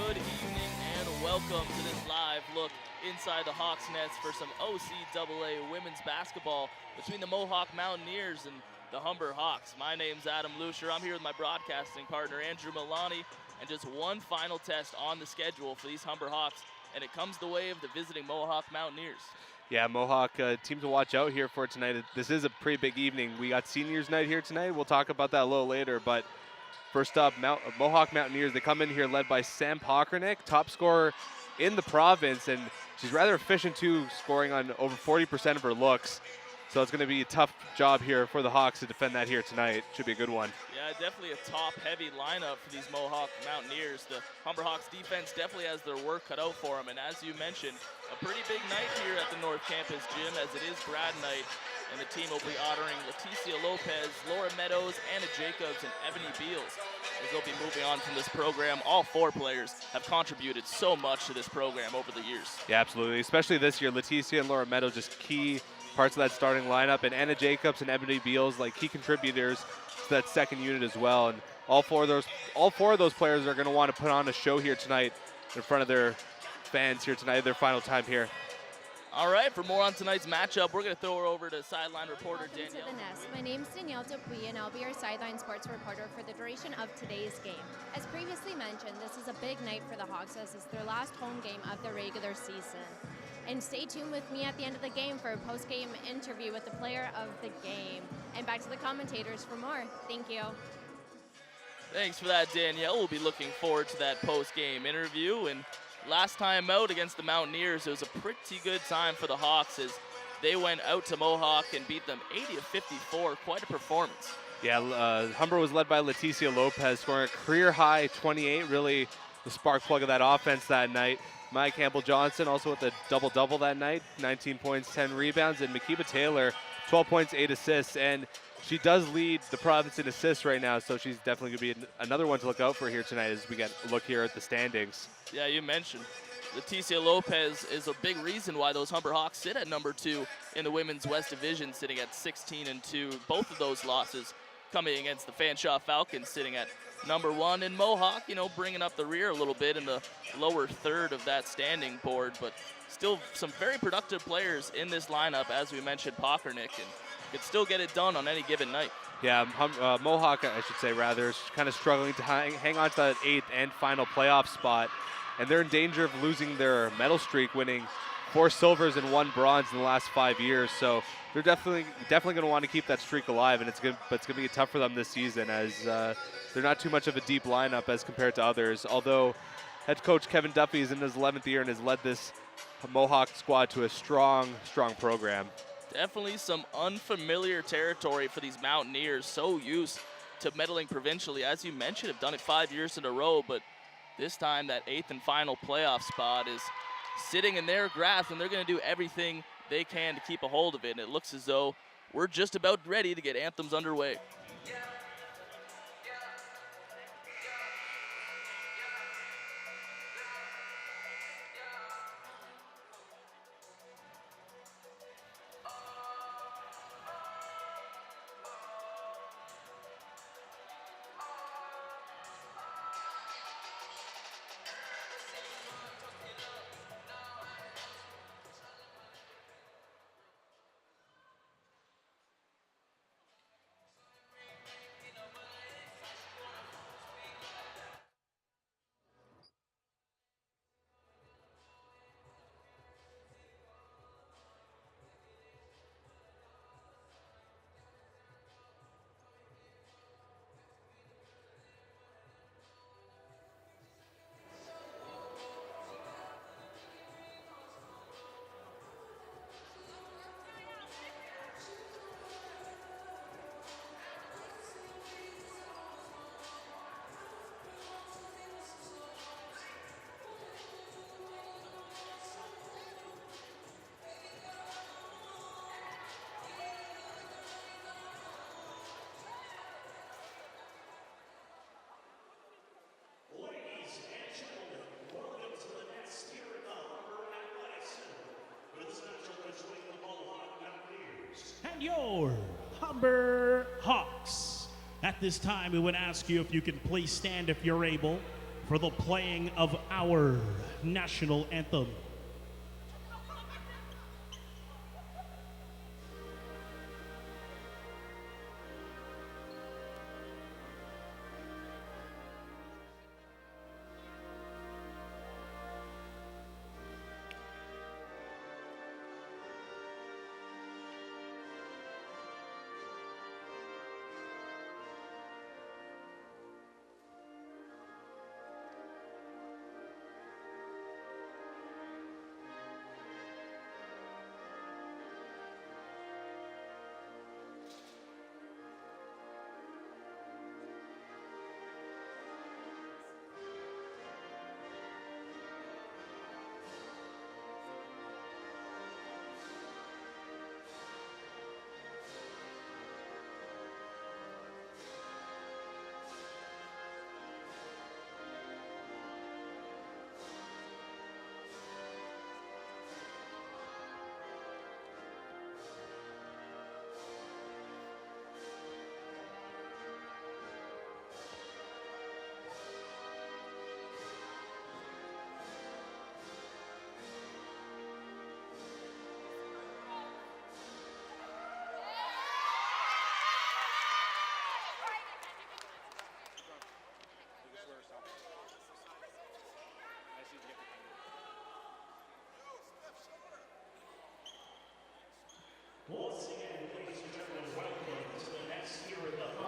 Good evening and welcome to this live look inside the Hawks nets for some OCAA women's basketball between the Mohawk Mountaineers and the Humber Hawks. My name's Adam Lucier. I'm here with my broadcasting partner Andrew Milani, and just one final test on the schedule for these Humber Hawks, and it comes the way of the visiting Mohawk Mountaineers. Yeah, Mohawk team to watch out here for tonight. This is a pretty big evening. We got seniors night here tonight. We'll talk about that a little later, but first up, Mohawk Mountaineers. They come in here led by Sam Pokranick, top scorer in the province, and she's rather efficient too, scoring on over 40% of her looks. So it's going to be a tough job here for the Hawks to defend that here tonight. Should be a good one. Yeah, definitely a top-heavy lineup for these Mohawk Mountaineers. The Humber Hawks defense definitely has their work cut out for them, and as you mentioned, a pretty big night here at the North Campus Gym, as it is Brad night, and the team will be honoring Leticia Lopez, Laura Meadows, Anna Jacobs, and Ebony Beals, as they'll be moving on from this program. All four players have contributed so much to this program over the years. Yeah, absolutely, especially this year. Leticia and Laura Meadows just key parts of that starting lineup, and Anna Jacobs and Ebony Beals like key contributors to that second unit as well. And all four of those players are going to want to put on a show here tonight in front of their fans here tonight, their final time here. All right, for more on tonight's matchup, we're going to throw her over to sideline reporter Danielle. Welcome to the Nest. My name's Danielle Dupuy, and I'll be your sideline sports reporter for the duration of today's game. As previously mentioned, this is a big night for the Hawks, as it's their last home game of the regular season. And stay tuned with me at the end of the game for a post-game interview with the player of the game. And back to the commentators for more. Thank you. Thanks for that, Danielle. We'll be looking forward to that post-game interview. And last time out against the Mountaineers, it was a pretty good time for the Hawks as they went out to Mohawk and beat them 80-54. Quite a performance. Yeah, Humber was led by Leticia Lopez, scoring a career-high 28, really the spark plug of that offense that night. Maya Campbell-Johnson also with a double-double that night, 19 points, 10 rebounds, and Makiba Taylor, 12 points, 8 assists, and she does lead the province in assists right now, so she's definitely going to be another one to look out for here tonight as we get a look here at the standings. Yeah, you mentioned Leticia Lopez is a big reason why those Humber Hawks sit at number 2 in the Women's West Division, sitting at 16-2. Both of those losses coming against the Fanshawe Falcons, sitting at number 1, in Mohawk, bringing up the rear a little bit in the lower third of that standing board, but still some very productive players in this lineup, as we mentioned, Pokranick, and could still get it done on any given night. Yeah, Mohawk, I should say rather, is kind of struggling to hang on to that 8th and final playoff spot, and they're in danger of losing their medal streak, winning 4 silvers and 1 bronze in the last 5 years, so they're definitely going to want to keep that streak alive, and it's going to be tough for them this season, as they're not too much of a deep lineup as compared to others, although head coach Kevin Duffy is in his 11th year and has led this Mohawk squad to a strong program. Definitely some unfamiliar territory for these Mountaineers, so used to medaling provincially. As you mentioned, have done it 5 years in a row, but this time that 8th and final playoff spot is sitting in their grasp, and they're going to do everything they can to keep a hold of it, and it looks as though we're just about ready to get anthems underway. and your Humber Hawks. At this time, we would ask you if you can please stand if you're able for the playing of our national anthem.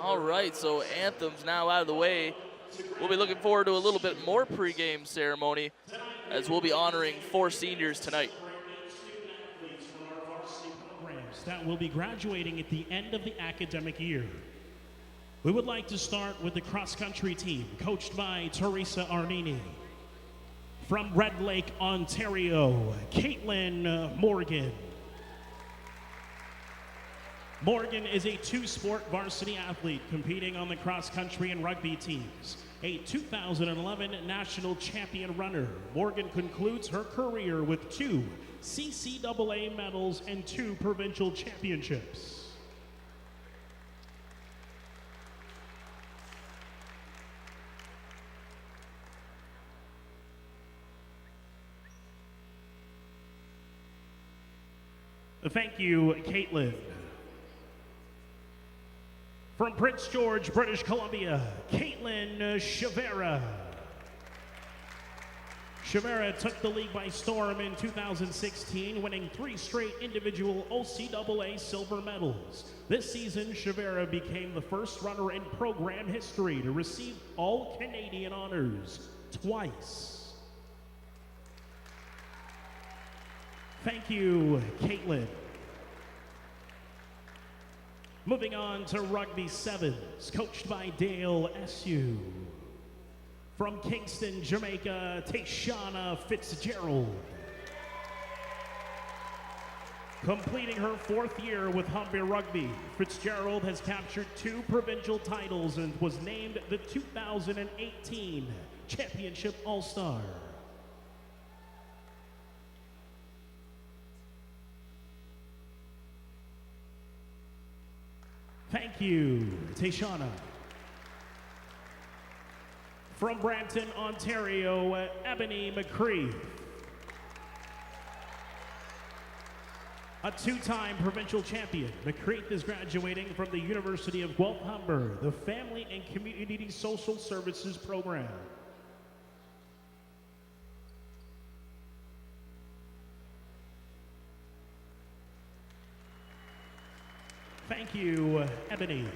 All right, so anthem's now out of the way. We'll be looking forward to a little bit more pregame ceremony as we'll be honoring 4 seniors tonight. That will be graduating at the end of the academic year. We would like to start with the cross-country team, coached by Teresa Arnini. From Red Lake, Ontario, Caitlin Morgan. Morgan is a 2-sport varsity athlete competing on the cross-country and rugby teams. A 2011 national champion runner, Morgan concludes her career with 2 CCAA medals and 2 provincial championships. Thank you, Caitlin. From Prince George, British Columbia, Caitlin Chavera. Chavera took the league by storm in 2016, winning 3 straight individual OCAA silver medals. This season, Chavera became the first runner in program history to receive all Canadian honors twice. Thank you, Caitlin. Moving on to Rugby Sevens, coached by Dale Esue. From Kingston, Jamaica, Tashana Fitzgerald. Completing her 4th year with Humber Rugby, Fitzgerald has captured 2 provincial titles and was named the 2018 Championship All-Star. Thank you, Tashana. From Brampton, Ontario, Ebony McCree. A 2-time provincial champion, McCree is graduating from the University of Guelph Humber, the Family and Community Social Services program. Thank you, Ebony.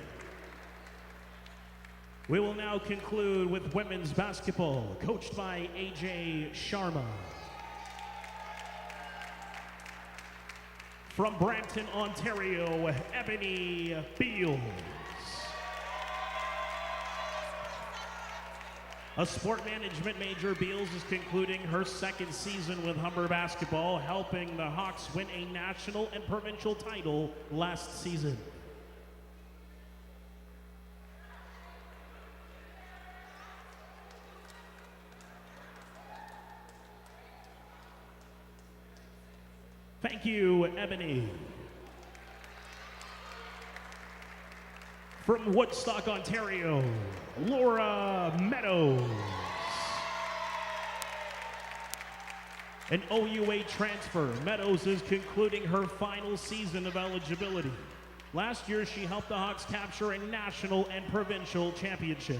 We will now conclude with women's basketball, coached by AJ Sharma. From Brampton, Ontario, Ebony Beals. A sport management major, Beals is concluding her 2nd season with Humber basketball, helping the Hawks win a national and provincial title last season. Thank you, Ebony. From Woodstock, Ontario, Laura Meadows. An OUA transfer, Meadows is concluding her final season of eligibility. Last year, she helped the Hawks capture a national and provincial championship.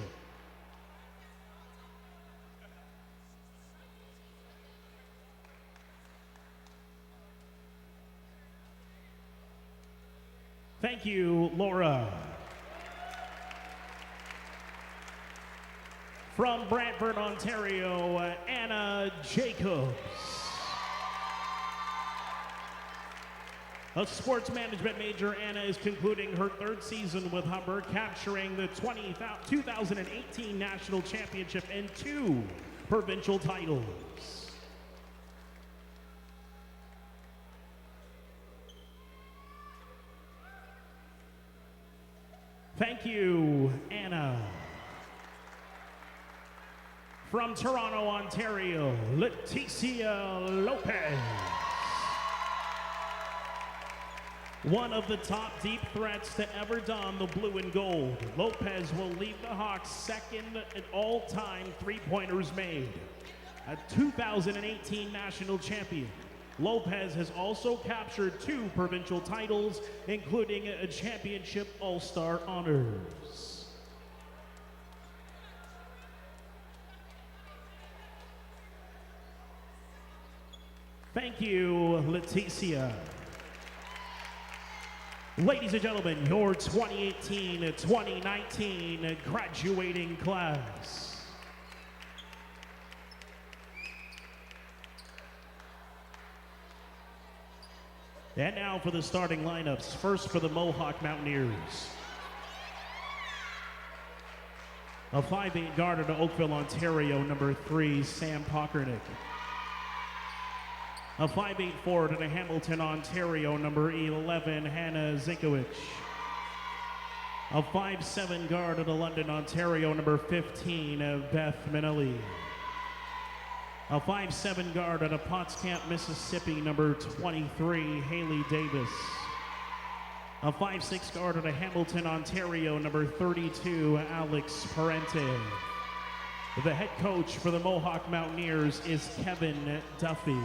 Thank you, Laura. From Brantford, Ontario, Anna Jacobs. A sports management major, Anna is concluding her third season with Humber, capturing the 2018 national championship and 2 provincial titles. Thank you, Anna. From Toronto, Ontario, Leticia Lopez. One of the top deep threats to ever don the blue and gold, Lopez will lead the Hawks second in all-time three-pointers made. A 2018 national champion, Lopez has also captured 2 provincial titles, including a championship all-star honors. Thank you, Leticia. Ladies and gentlemen, your 2018-2019 graduating class. And now for the starting lineups. First for the Mohawk Mountaineers. A 5'8" guard out of Oakville, Ontario, number 3, Sam Pockernick. A 5'8" forward out of Hamilton, Ontario, number 11, Hannah Zinkowicz. A 5'7" guard out of London, Ontario, number 15, Beth Minnelli. A 5'7" guard out of Pottscamp, Mississippi, number 23, Haley Davis. A 5'6" guard out of Hamilton, Ontario, number 32, Alex Parente. The head coach for the Mohawk Mountaineers is Kevin Duffy.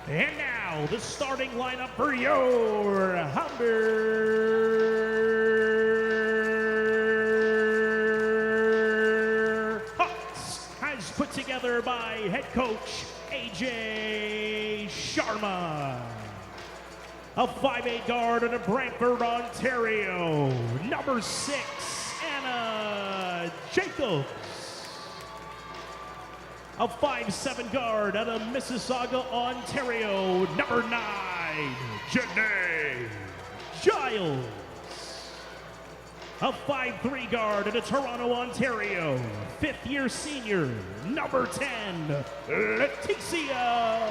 And now, the starting lineup for your Humber Hawks, as put together by head coach AJ Sharma. A 5'8" guard out of Brantford, Ontario, number 6, Anna Jacobs. A 5'7" guard out of Mississauga, Ontario, number 9, Janae Giles. A 5'3" guard out of Toronto, Ontario, 5th-year senior, number 10, Leticia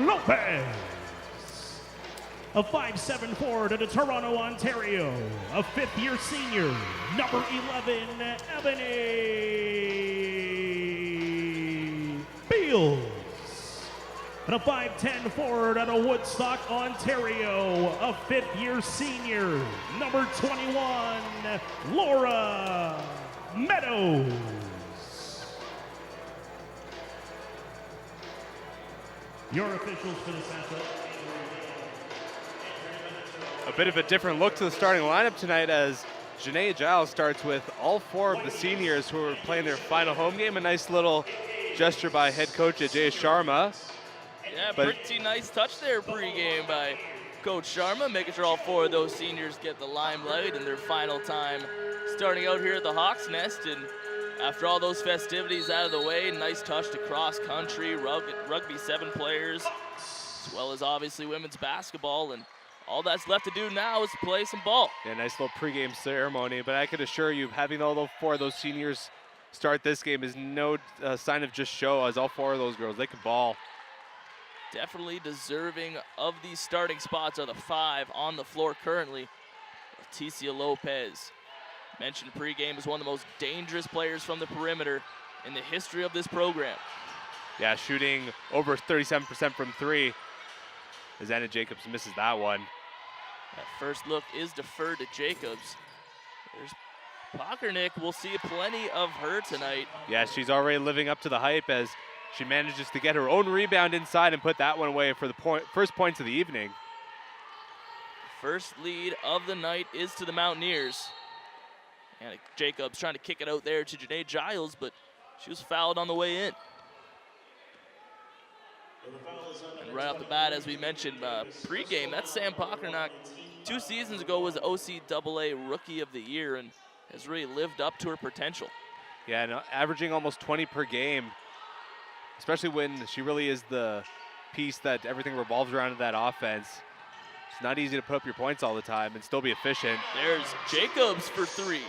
Lopez. A 5'7" forward out of Toronto, Ontario, a 5th-year senior, number 11, Ebony Beals. And a 5'10" forward out of Woodstock, Ontario, a 5th-year senior, number 21, Laura Meadows. Your officials for this matchup. A bit of a different look to the starting lineup tonight as Janae Giles starts with all 4 of the seniors who are playing their final home game. A nice little gesture by head coach AJ Sharma. Yeah, pretty nice touch there pregame by Coach Sharma, making sure all 4 of those seniors get the limelight in their final time starting out here at the Hawks Nest. And after all those festivities out of the way, nice touch to cross country, rugby 7 players, as well as obviously women's basketball. And all that's left to do now is play some ball. Yeah, nice little pregame ceremony, but I could assure you, having all 4 of those seniors start this game is no sign of just show, as all 4 of those girls, they can ball. Definitely deserving of these starting spots are the 5 on the floor currently. Leticia Lopez, mentioned pregame, is one of the most dangerous players from the perimeter in the history of this program. Yeah, shooting over 37% from 3, as Anna Jacobs misses that one. That first look is deferred to Jacobs. There's Pockernick. We'll see plenty of her tonight. Yeah, she's already living up to the hype as she manages to get her own rebound inside and put that one away for the first points of the evening. First lead of the night is to the Mountaineers. And Jacobs trying to kick it out there to Janae Giles, but she was fouled on the way in. And right off the bat, as we mentioned pregame, that's Sam Pockernick. 2 seasons ago was OCAA Rookie of the Year and has really lived up to her potential. Yeah, and averaging almost 20 per game, especially when she really is the piece that everything revolves around in that offense. It's not easy to put up your points all the time and still be efficient. There's Jacobs for 3.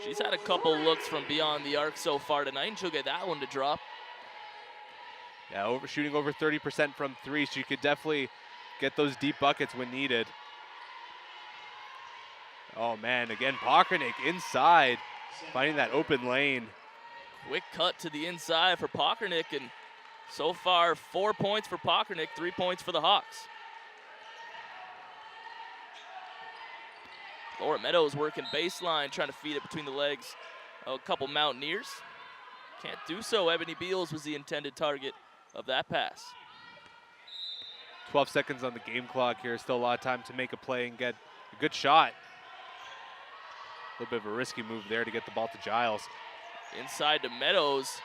She's had a couple looks from beyond the arc so far tonight, and she'll get that one to drop. Yeah, shooting over 30% from 3. She could definitely get those deep buckets when needed. Oh man, again, Pockernick inside, finding that open lane. Quick cut to the inside for Pockernick, and so far 4 points for Pockernick, 3 points for the Hawks. Laura Meadows working baseline, trying to feed it between the legs of a couple Mountaineers. Can't do so. Ebony Beals was the intended target of that pass. 12 seconds on the game clock here. Still a lot of time to make a play and get a good shot. A little bit of a risky move there to get the ball to Giles. Inside to Meadows.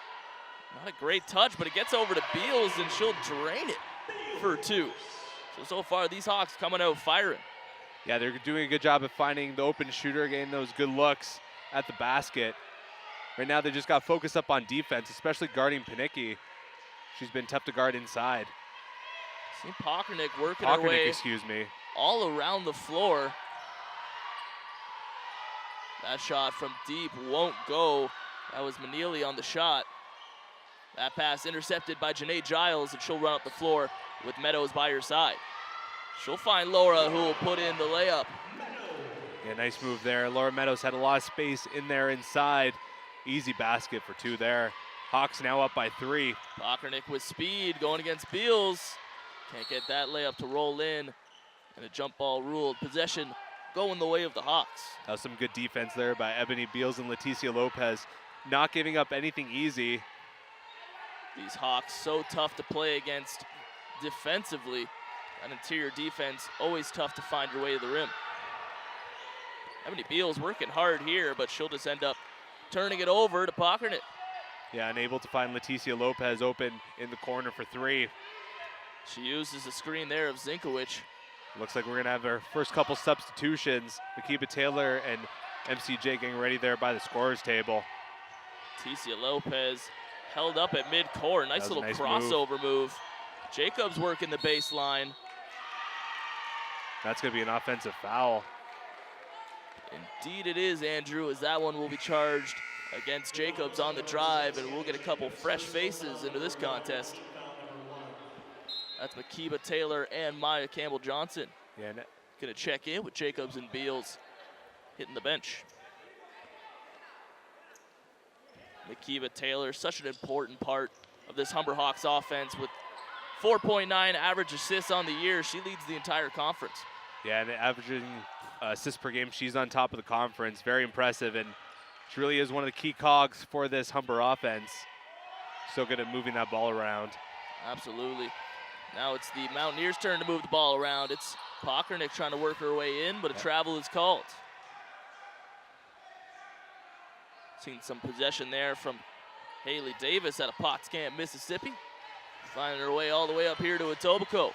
Not a great touch, but it gets over to Beals, and she'll drain it for 2. So far, these Hawks coming out firing. Yeah, they're doing a good job of finding the open shooter, getting those good looks at the basket. Right now, they just got focused up on defense, especially guarding Panicki. She's been tough to guard inside. See Pockernick working her way all around the floor. That shot from deep won't go. That was Manili on the shot. That pass intercepted by Janae Giles, and she'll run up the floor with Meadows by her side. She'll find Laura, who will put in the layup. Yeah, nice move there. Laura Meadows had a lot of space in there inside. Easy basket for 2 there. Hawks now up by 3. Pockernick with speed going against Beals. Can't get that layup to roll in. And a jump ball ruled. Possession going the way of the Hawks. That was some good defense there by Ebony Beals and Leticia Lopez. Not giving up anything easy. These Hawks so tough to play against defensively. An interior defense, always tough to find your way to the rim. Ebony Beals working hard here, but she'll just end up turning it over to Pockernick. Yeah, unable to find Leticia Lopez open in the corner for 3. She uses the screen there of Zinkowicz. Looks like we're going to have our first couple substitutions. Makiba Taylor and MCJ getting ready there by the scorer's table. Leticia Lopez held up at mid-court. Nice little crossover move. Jacobs working the baseline. That's going to be an offensive foul. Indeed it is, Andrew, as that one will be charged against Jacobs on the drive, and we'll get a couple fresh faces into this contest. That's Makiba Taylor and Maya Campbell-Johnson. Yeah, gonna check in with Jacobs and Beals hitting the bench. Makiba Taylor, such an important part of this Humber Hawks offense with 4.9 average assists on the year. She leads the entire conference. Yeah, and averaging assists per game, she's on top of the conference. Very impressive, and she really is one of the key cogs for this Humber offense. So good at moving that ball around. Absolutely. Now it's the Mountaineers' turn to move the ball around. It's Pockernick trying to work her way in, but a travel is called. Seen some possession there from Haley Davis out of Potsdam, Mississippi. Finding her way all the way up here to Etobicoke.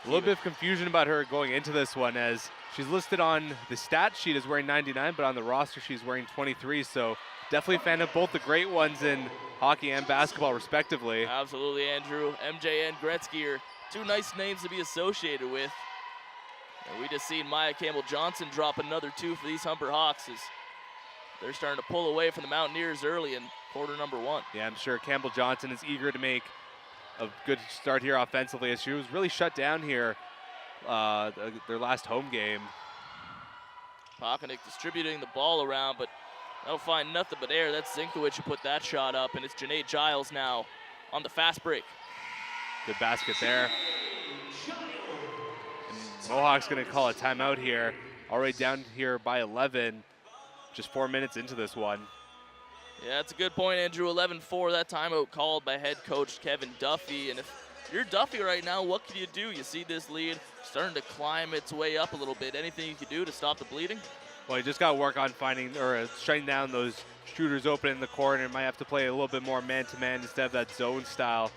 A little bit of confusion about her going into this one, as she's listed on the stat sheet as wearing 99, but on the roster she's wearing 23. So definitely a fan of both the great ones in hockey and basketball respectively. Absolutely, Andrew. MJ and Gretzky are two nice names to be associated with. And we just seen Maya Campbell-Johnson drop another 2 for these Humber Hawks as they're starting to pull away from the Mountaineers early in quarter number 1. Yeah, I'm sure Campbell-Johnson is eager to make a good start here offensively, as she was really shut down here their last home game. Pakonik distributing the ball around, but that'll find nothing but air. That's Zinkowicz who put that shot up, and it's Janae Giles now on the fast break. Good basket there. And Mohawk's going to call a timeout here. Already down here by 11, just 4 minutes into this one. Yeah, that's a good point, Andrew. 11-4, that timeout called by head coach Kevin Duffy. And if you're Duffy right now, what can you do? You see this lead starting to climb its way up a little bit. Anything you can do to stop the bleeding? Well, you just got to work on finding or shutting down those shooters open in the corner. Might have to play a little bit more man-to-man instead of that zone style.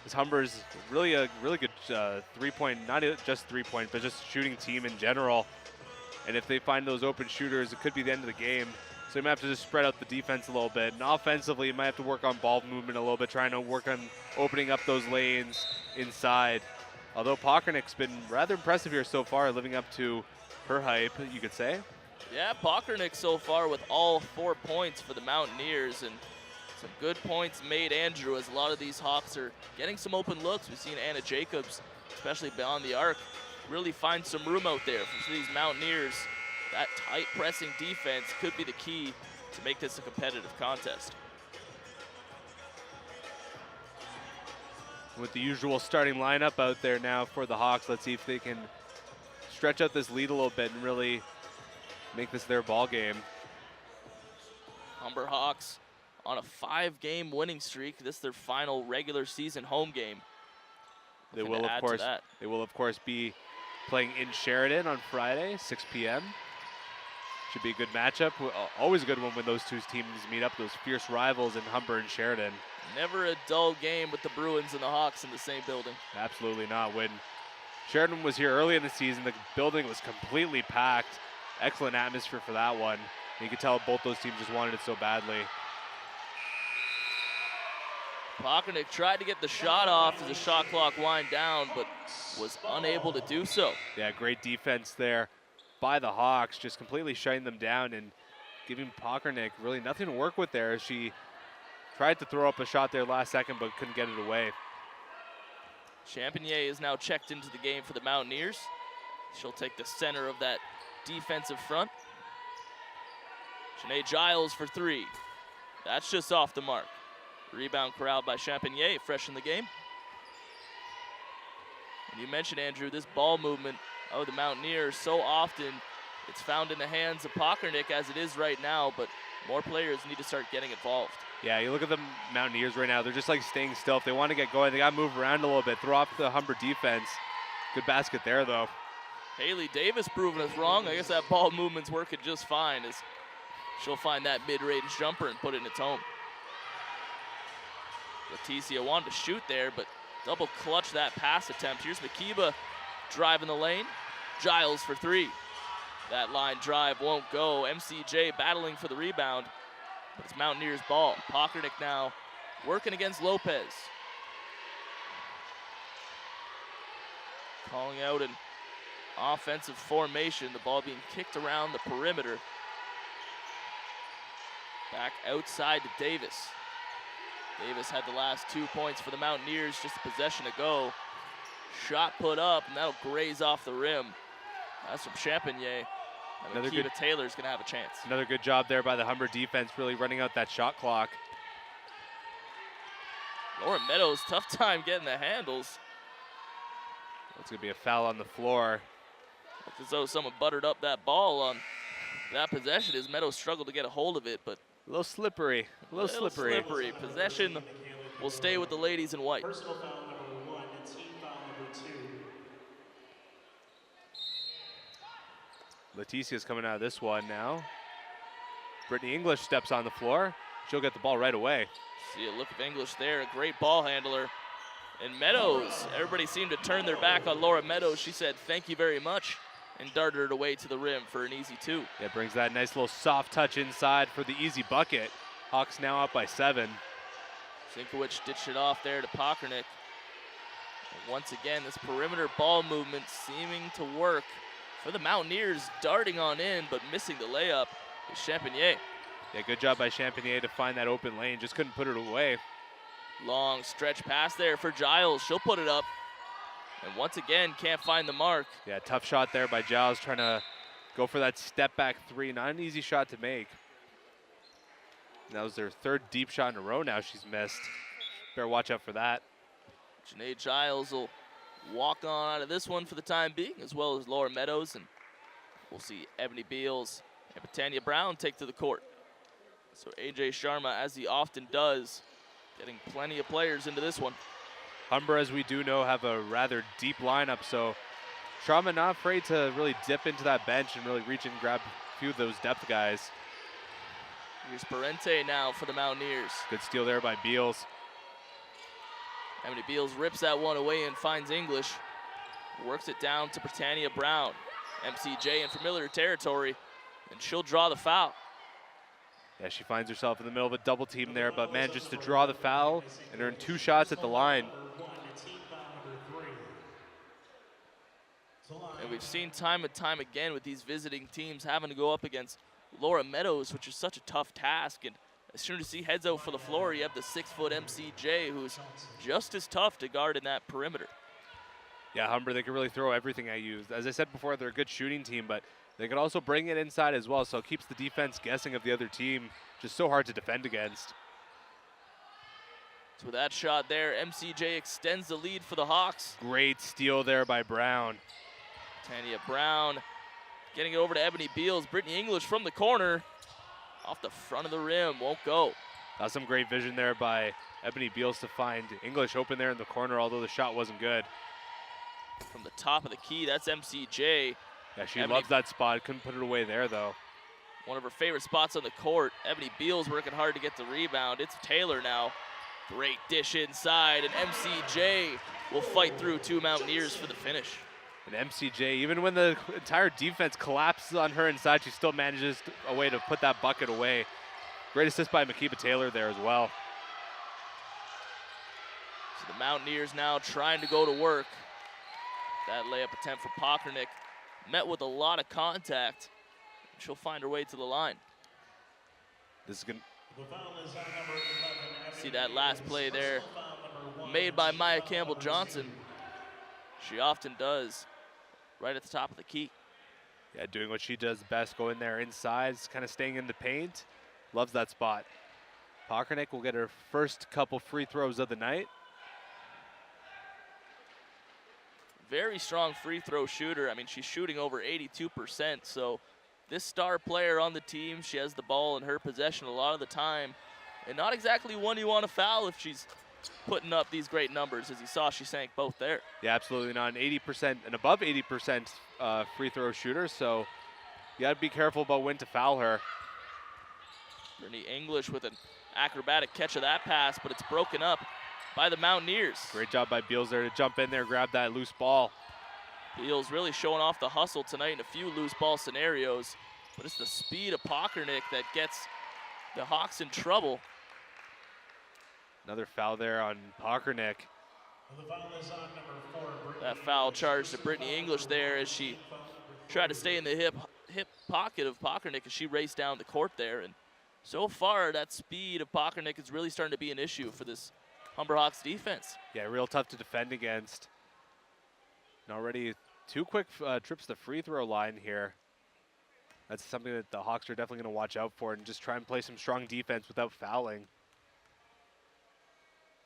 This Humber's really a really good three-point, not just three-point, but just shooting team in general. And if they find those open shooters, it could be the end of the game. So you might have to just spread out the defense a little bit. And offensively, you might have to work on ball movement a little bit, trying to work on opening up those lanes inside. Although Pockernick's been rather impressive here so far, living up to her hype, you could say. Yeah, Pockernick so far with all 4 points for the Mountaineers, and some good points made, Andrew, as a lot of these Hawks are getting some open looks. We've seen Anna Jacobs, especially beyond the arc, really find some room out there for these Mountaineers. That tight pressing defense could be the key to make this a competitive contest. With the usual starting lineup out there now for the Hawks, let's see if they can stretch out this lead a little bit and really make this their ball game. Humber Hawks on a 5-game winning streak. This is their final regular season home game. They will, of course, be playing in Sheridan on Friday, 6 p.m. Should be a good matchup. Always a good one when those two teams meet up, those fierce rivals in Humber and Sheridan. Never a dull game with the Bruins and the Hawks in the same building. Absolutely not. When Sheridan was here early in the season, the building was completely packed. Excellent atmosphere for that one. And you could tell both those teams just wanted it so badly. Pockernick tried to get the shot off as the shot clock wind down, but was unable to do so. Yeah, great defense there by the Hawks, just completely shutting them down and giving Pockernick really nothing to work with there. She tried to throw up a shot there last second, but couldn't get it away. Champagnier is now checked into the game for the Mountaineers. She'll take the center of that defensive front. Janae Giles for 3. That's just off the mark. Rebound corralled by Champagnier, fresh in the game. And you mentioned, Andrew, this ball movement of the Mountaineers, so often it's found in the hands of Pockernick as it is right now, but more players need to start getting involved. Yeah, you look at the Mountaineers right now, they're just like staying still. If they want to get going, they got to move around a little bit, throw off the Humber defense. Good basket there, though. Haley Davis proving us wrong. I guess that ball movement's working just fine as she'll find that mid-range jumper and put it in its home. Leticia wanted to shoot there, but double clutch that pass attempt. Here's Makiba driving the lane. Giles for 3. That line drive won't go. MCJ battling for the rebound, but it's Mountaineers ball. Pockernick now working against Lopez. Calling out an offensive formation. The ball being kicked around the perimeter. Back outside to Davis. Davis had the last 2 points for the Mountaineers, just a possession to go. Shot put up, and that'll graze off the rim. That's from Champagnier. And Akiva Taylor's gonna have a chance. Another good job there by the Humber defense, really running out that shot clock. Laura Meadows, tough time getting the handles. It's gonna be a foul on the floor. Looked as though someone buttered up that ball on that possession as Meadows struggled to get a hold of it, but a little slippery, a little slippery. Possession will stay with the ladies in white. Personal foul number 1 and team foul number 2. Leticia's coming out of this one now. Brittany English steps on the floor. She'll get the ball right away. See a look of English there, a great ball handler. And Meadows, everybody seemed to turn their back on Laura Meadows. She said, "Thank you very much," and darted it away to the rim for an easy 2. It brings that nice little soft touch inside for the easy bucket. Hawks now up by 7. Sinkowicz ditched it off there to Pockernick. And once again, this perimeter ball movement seeming to work for the Mountaineers, darting on in, but missing the layup is Champagnie. Yeah, good job by Champagnie to find that open lane. Just couldn't put it away. Long stretch pass there for Giles. She'll put it up. And once again, can't find the mark. Yeah, tough shot there by Giles, trying to go for that step back three. Not an easy shot to make. That was their third deep shot in a row now she's missed. Better watch out for that. Janae Giles will walk on out of this one for the time being, as well as Laura Meadows. And we'll see Ebony Beals and Britannia Brown take to the court. So AJ Sharma, as he often does, getting plenty of players into this one. Humber, as we do know, have a rather deep lineup, so Sharma not afraid to really dip into that bench and really reach and grab a few of those depth guys. Here's Parente now for the Mountaineers. Good steal there by Beals. Ebony Beals rips that one away and finds English. Works it down to Britannia Brown. MCJ in familiar territory, and she'll draw the foul. Yeah, she finds herself in the middle of a double team there, but manages to draw the foul and earn 2 shots at the line. And we've seen time and time again with these visiting teams having to go up against Laura Meadows, which is such a tough task. And as soon as he heads out for the floor, you have the 6-foot MCJ, who's just as tough to guard in that perimeter. Yeah, Humber, they can really throw everything at you. As I said before, they're a good shooting team, but they can also bring it inside as well, so it keeps the defense guessing of the other team. Just so hard to defend against. So with that shot there, MCJ extends the lead for the Hawks. Great steal there by Brown. Tanya Brown getting it over to Ebony Beals. Brittany English from the corner. Off the front of the rim, won't go. That's some great vision there by Ebony Beals to find English open there in the corner, although the shot wasn't good. From the top of the key, that's MCJ. Yeah, she loves that spot. Couldn't put it away there, though. One of her favorite spots on the court. Ebony Beals working hard to get the rebound. It's Taylor now. Great dish inside, and MCJ will fight through 2 Mountaineers for the finish. And MCJ, even when the entire defense collapses on her inside, she still manages a way to put that bucket away. Great assist by Makiba Taylor there as well. So the Mountaineers now trying to go to work. That layup attempt for Pockernick met with a lot of contact. She'll find her way to the line. This is gonna see that last play there made by Maya Campbell-Johnson. She often does, right at the top of the key. Yeah, doing what she does best, go in there inside, kind of staying in the paint. Loves that spot. Pockernick will get her first couple free throws of the night. Very strong free throw shooter. I mean, she's shooting over 82%, so this star player on the team, she has the ball in her possession a lot of the time, and not exactly one you want to foul if she's putting up these great numbers. As you saw, she sank both there. Yeah, absolutely not. An 80% and above 80% free throw shooter, so you got to be careful about when to foul her. Brittany English with an acrobatic catch of that pass, but it's broken up by the Mountaineers. Great job by Beals there to jump in there, grab that loose ball. Beals really showing off the hustle tonight in a few loose ball scenarios, but it's the speed of Pockernick that gets the Hawks in trouble. Another foul there on Pockernick. That foul charge to Brittany English there as she tried to stay in the hip pocket of Pockernick as she raced down the court there. And so far, that speed of Pockernick is really starting to be an issue for this Humber Hawks defense. Yeah, real tough to defend against. And already 2 quick trips to the free throw line here. That's something that the Hawks are definitely going to watch out for and just try and play some strong defense without fouling.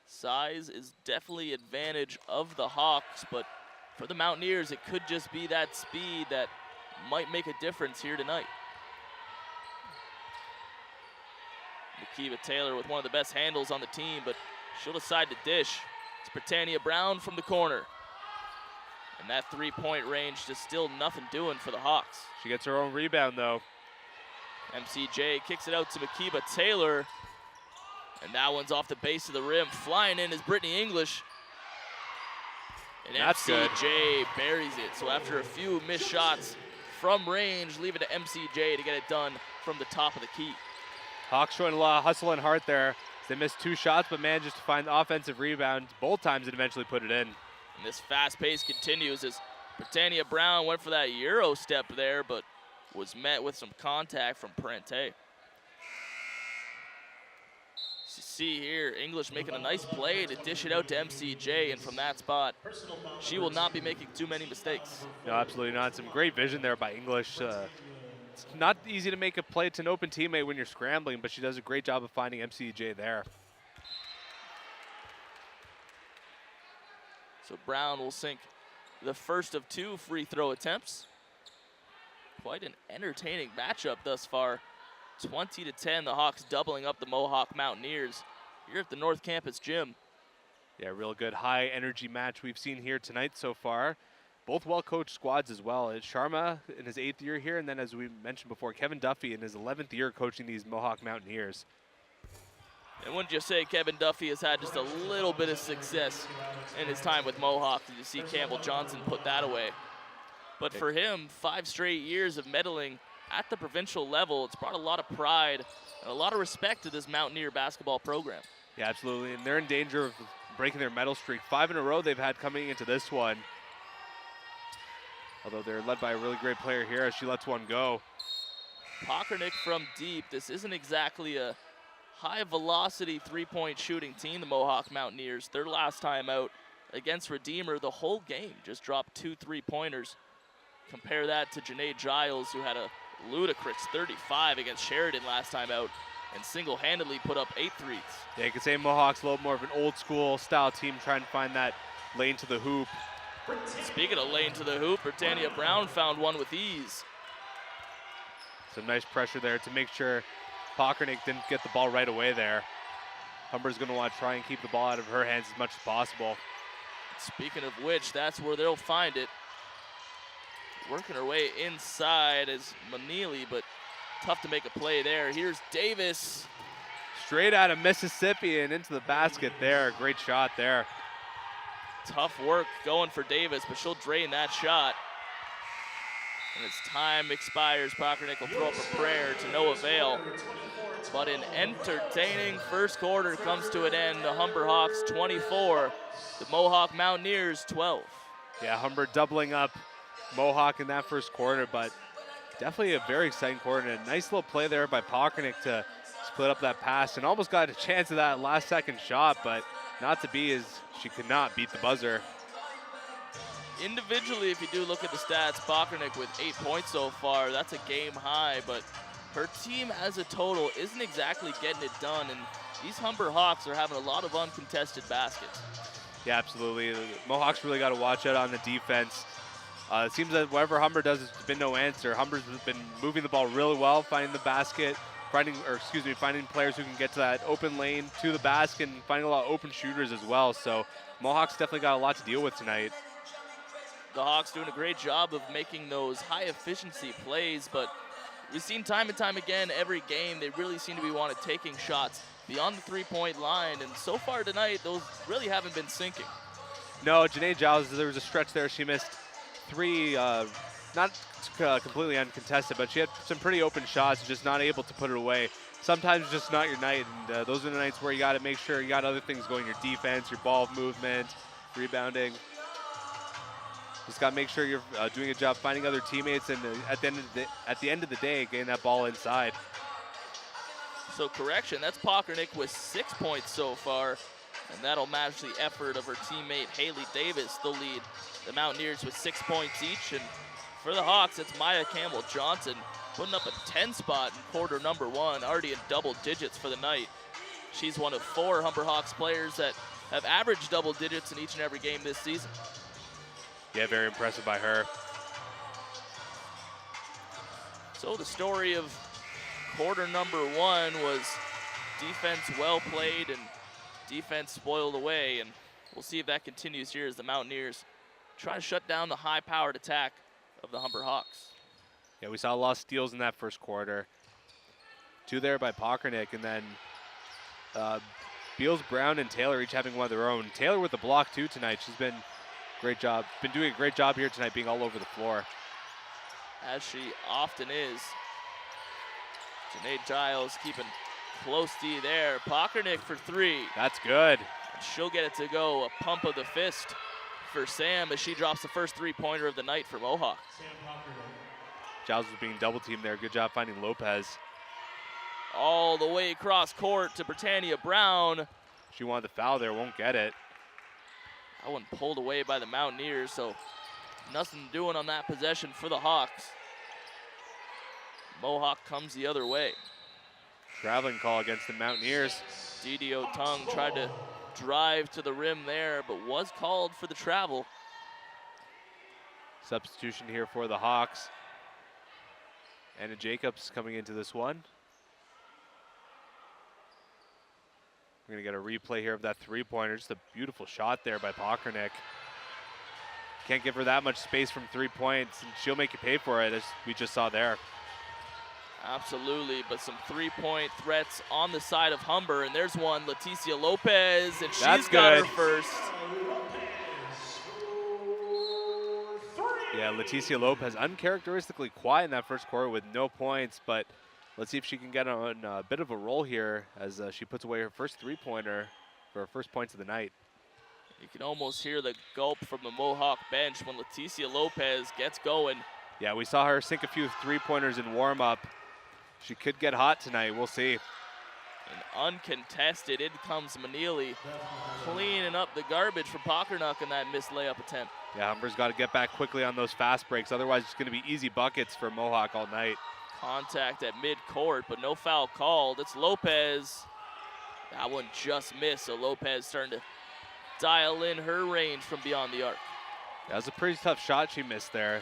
Size is definitely advantage of the Hawks, but for the Mountaineers, it could just be that speed that might make a difference here tonight. Makiba Taylor with one of the best handles on the team, but she'll decide to dish. It's Britannia Brown from the corner. And that 3-point range just still nothing doing for the Hawks. She gets her own rebound, though. MCJ kicks it out to Makiba Taylor. And that one's off the base of the rim. Flying in is Brittany English. And That's MCJ buries it. So after a few missed shots from range, leave it to MCJ to get it done from the top of the key. Hawks showing a lot of hustle and heart there. They missed 2 shots, but managed to find the offensive rebound both times and eventually put it in. And this fast pace continues as Britannia Brown went for that Euro step there, but was met with some contact from Parente. You see here, English making a nice play to dish it out to MCJ, and from that spot, she will not be making too many mistakes. No, absolutely not. Some great vision there by English. It's not easy to make a play to an open teammate when you're scrambling, but she does a great job of finding MCJ there. So Brown will sink the first of 2 free throw attempts. Quite an entertaining matchup thus far. 20-10, the Hawks doubling up the Mohawk Mountaineers here at the North Campus Gym. Yeah, real good high energy match we've seen here tonight so far. Both well-coached squads as well. It's Sharma in his 8th year here, and then as we mentioned before, Kevin Duffy in his 11th year coaching these Mohawk Mountaineers. And wouldn't you say Kevin Duffy has had just a little bit of success in his time with Mohawk? Did you see Campbell Johnson put that away? But for him, 5 straight years of medaling at the provincial level, it's brought a lot of pride and a lot of respect to this Mountaineer basketball program. Yeah, absolutely, and they're in danger of breaking their medal streak. 5 in a row they've had coming into this one. Although they're led by a really great player here as she lets one go. Pockernick from deep. This isn't exactly a high-velocity three-point shooting team, the Mohawk Mountaineers. Their last time out against Redeemer, the whole game just dropped 2 3-pointers. Compare that to Janae Giles, who had a ludicrous 35 against Sheridan last time out and single-handedly put up 8 threes. Yeah, you could say Mohawk's a little more of an old-school style team trying to find that lane to the hoop. Speaking of lane to the hoop, Britannia Brown found one with ease. Some nice pressure there to make sure Pockernick didn't get the ball right away there. Humber's going to want to try and keep the ball out of her hands as much as possible. Speaking of which, that's where they'll find it. Working her way inside as Manili, but tough to make a play there. Here's Davis. Straight out of Mississippi and into the basket there. Great shot there. Tough work going for Davis, but she'll drain that shot. And as time expires, Pockernick will throw up a prayer to no avail. But an entertaining first quarter comes to an end. The Humber Hawks 24, the Mohawk Mountaineers 12. Yeah, Humber doubling up Mohawk in that first quarter, but definitely a very exciting quarter. And a nice little play there by Pockernick to split up that pass and almost got a chance of that last second shot, but not to be as she could not beat the buzzer. Individually, if you do look at the stats, Pockernick with 8 points so far, that's a game high, but her team as a total isn't exactly getting it done, and these Humber Hawks are having a lot of uncontested baskets. Yeah, absolutely. The Mohawks really got to watch out on the defense. It seems that whatever Humber does, has been no answer. Humber's been moving the ball really well, finding the basket, finding players who can get to that open lane to the basket, and finding a lot of open shooters as well. So Mohawks definitely got a lot to deal with tonight. The Hawks doing a great job of making those high efficiency plays, but we've seen time and time again every game they really seem to be taking shots beyond the 3-point line, and so far tonight those really haven't been sinking. No, Janae Giles, there was a stretch there she missed 3, not completely uncontested, but she had some pretty open shots, just not able to put it away. Sometimes it's just not your night, and those are the nights where you got to make sure you got other things going, your defense, your ball movement, rebounding. Just got to make sure you're doing a job finding other teammates, and at the end of the day, getting that ball inside. So correction, that's Pockernick with 6 points so far, and that'll match the effort of her teammate Haley Davis. They'll lead the Mountaineers with 6 points each, and for the Hawks, it's Maya Campbell Johnson putting up a 10 spot in quarter number 1, already in double digits for the night. She's one of 4 Humber Hawks players that have averaged double digits in each and every game this season. Yeah, very impressive by her. So the story of quarter number 1 was defense well played and defense spoiled away, and we'll see if that continues here as the Mountaineers try to shut down the high-powered attack of the Humber Hawks. Yeah, we saw a lot of steals in that first quarter. 2 there by Pockernick, and then Beals, Brown, and Taylor each having one of their own. Taylor with the block too tonight. She's been doing a great job here tonight, being all over the floor. As she often is. Janae Giles keeping Close D there. Pockernick for three. That's good. And she'll get it to go. A pump of the fist for Sam as she drops the first three-pointer of the night for Mohawk. Giles was being double teamed there. Good job finding Lopez. All the way across court to Britannia Brown. She wanted the foul there, won't get it. That one pulled away by the Mountaineers, so nothing doing on that possession for the Hawks. Mohawk comes the other way. Traveling call against the Mountaineers. DDO Tung tried to drive to the rim there, but was called for the travel. Substitution here for the Hawks. Anna Jacobs coming into this one. We're gonna get a replay here of that three-pointer. Just a beautiful shot there by Pockernick. Can't give her that much space from 3 points, and she'll make you pay for it, as we just saw there. Absolutely, but some three-point threats on the side of Humber, and there's one, Leticia Lopez, and That's she's got her good. first. Yeah, Leticia Lopez uncharacteristically quiet in that first quarter with no points, but let's see if she can get on a bit of a roll here as she puts away her first three-pointer for her first points of the night. You can almost hear the gulp from the Mohawk bench when Leticia Lopez gets going. Yeah, we saw her sink a few three-pointers in warm-up. She could get hot tonight, we'll see. And uncontested, in comes Manili, cleaning up the garbage for Pockernuck in that missed layup attempt. Yeah, Humber's got to get back quickly on those fast breaks, otherwise it's going to be easy buckets for Mohawk all night. Contact at mid-court, but no foul called. It's Lopez. That one just missed, so Lopez starting to dial in her range from beyond the arc. That was a pretty tough shot she missed there.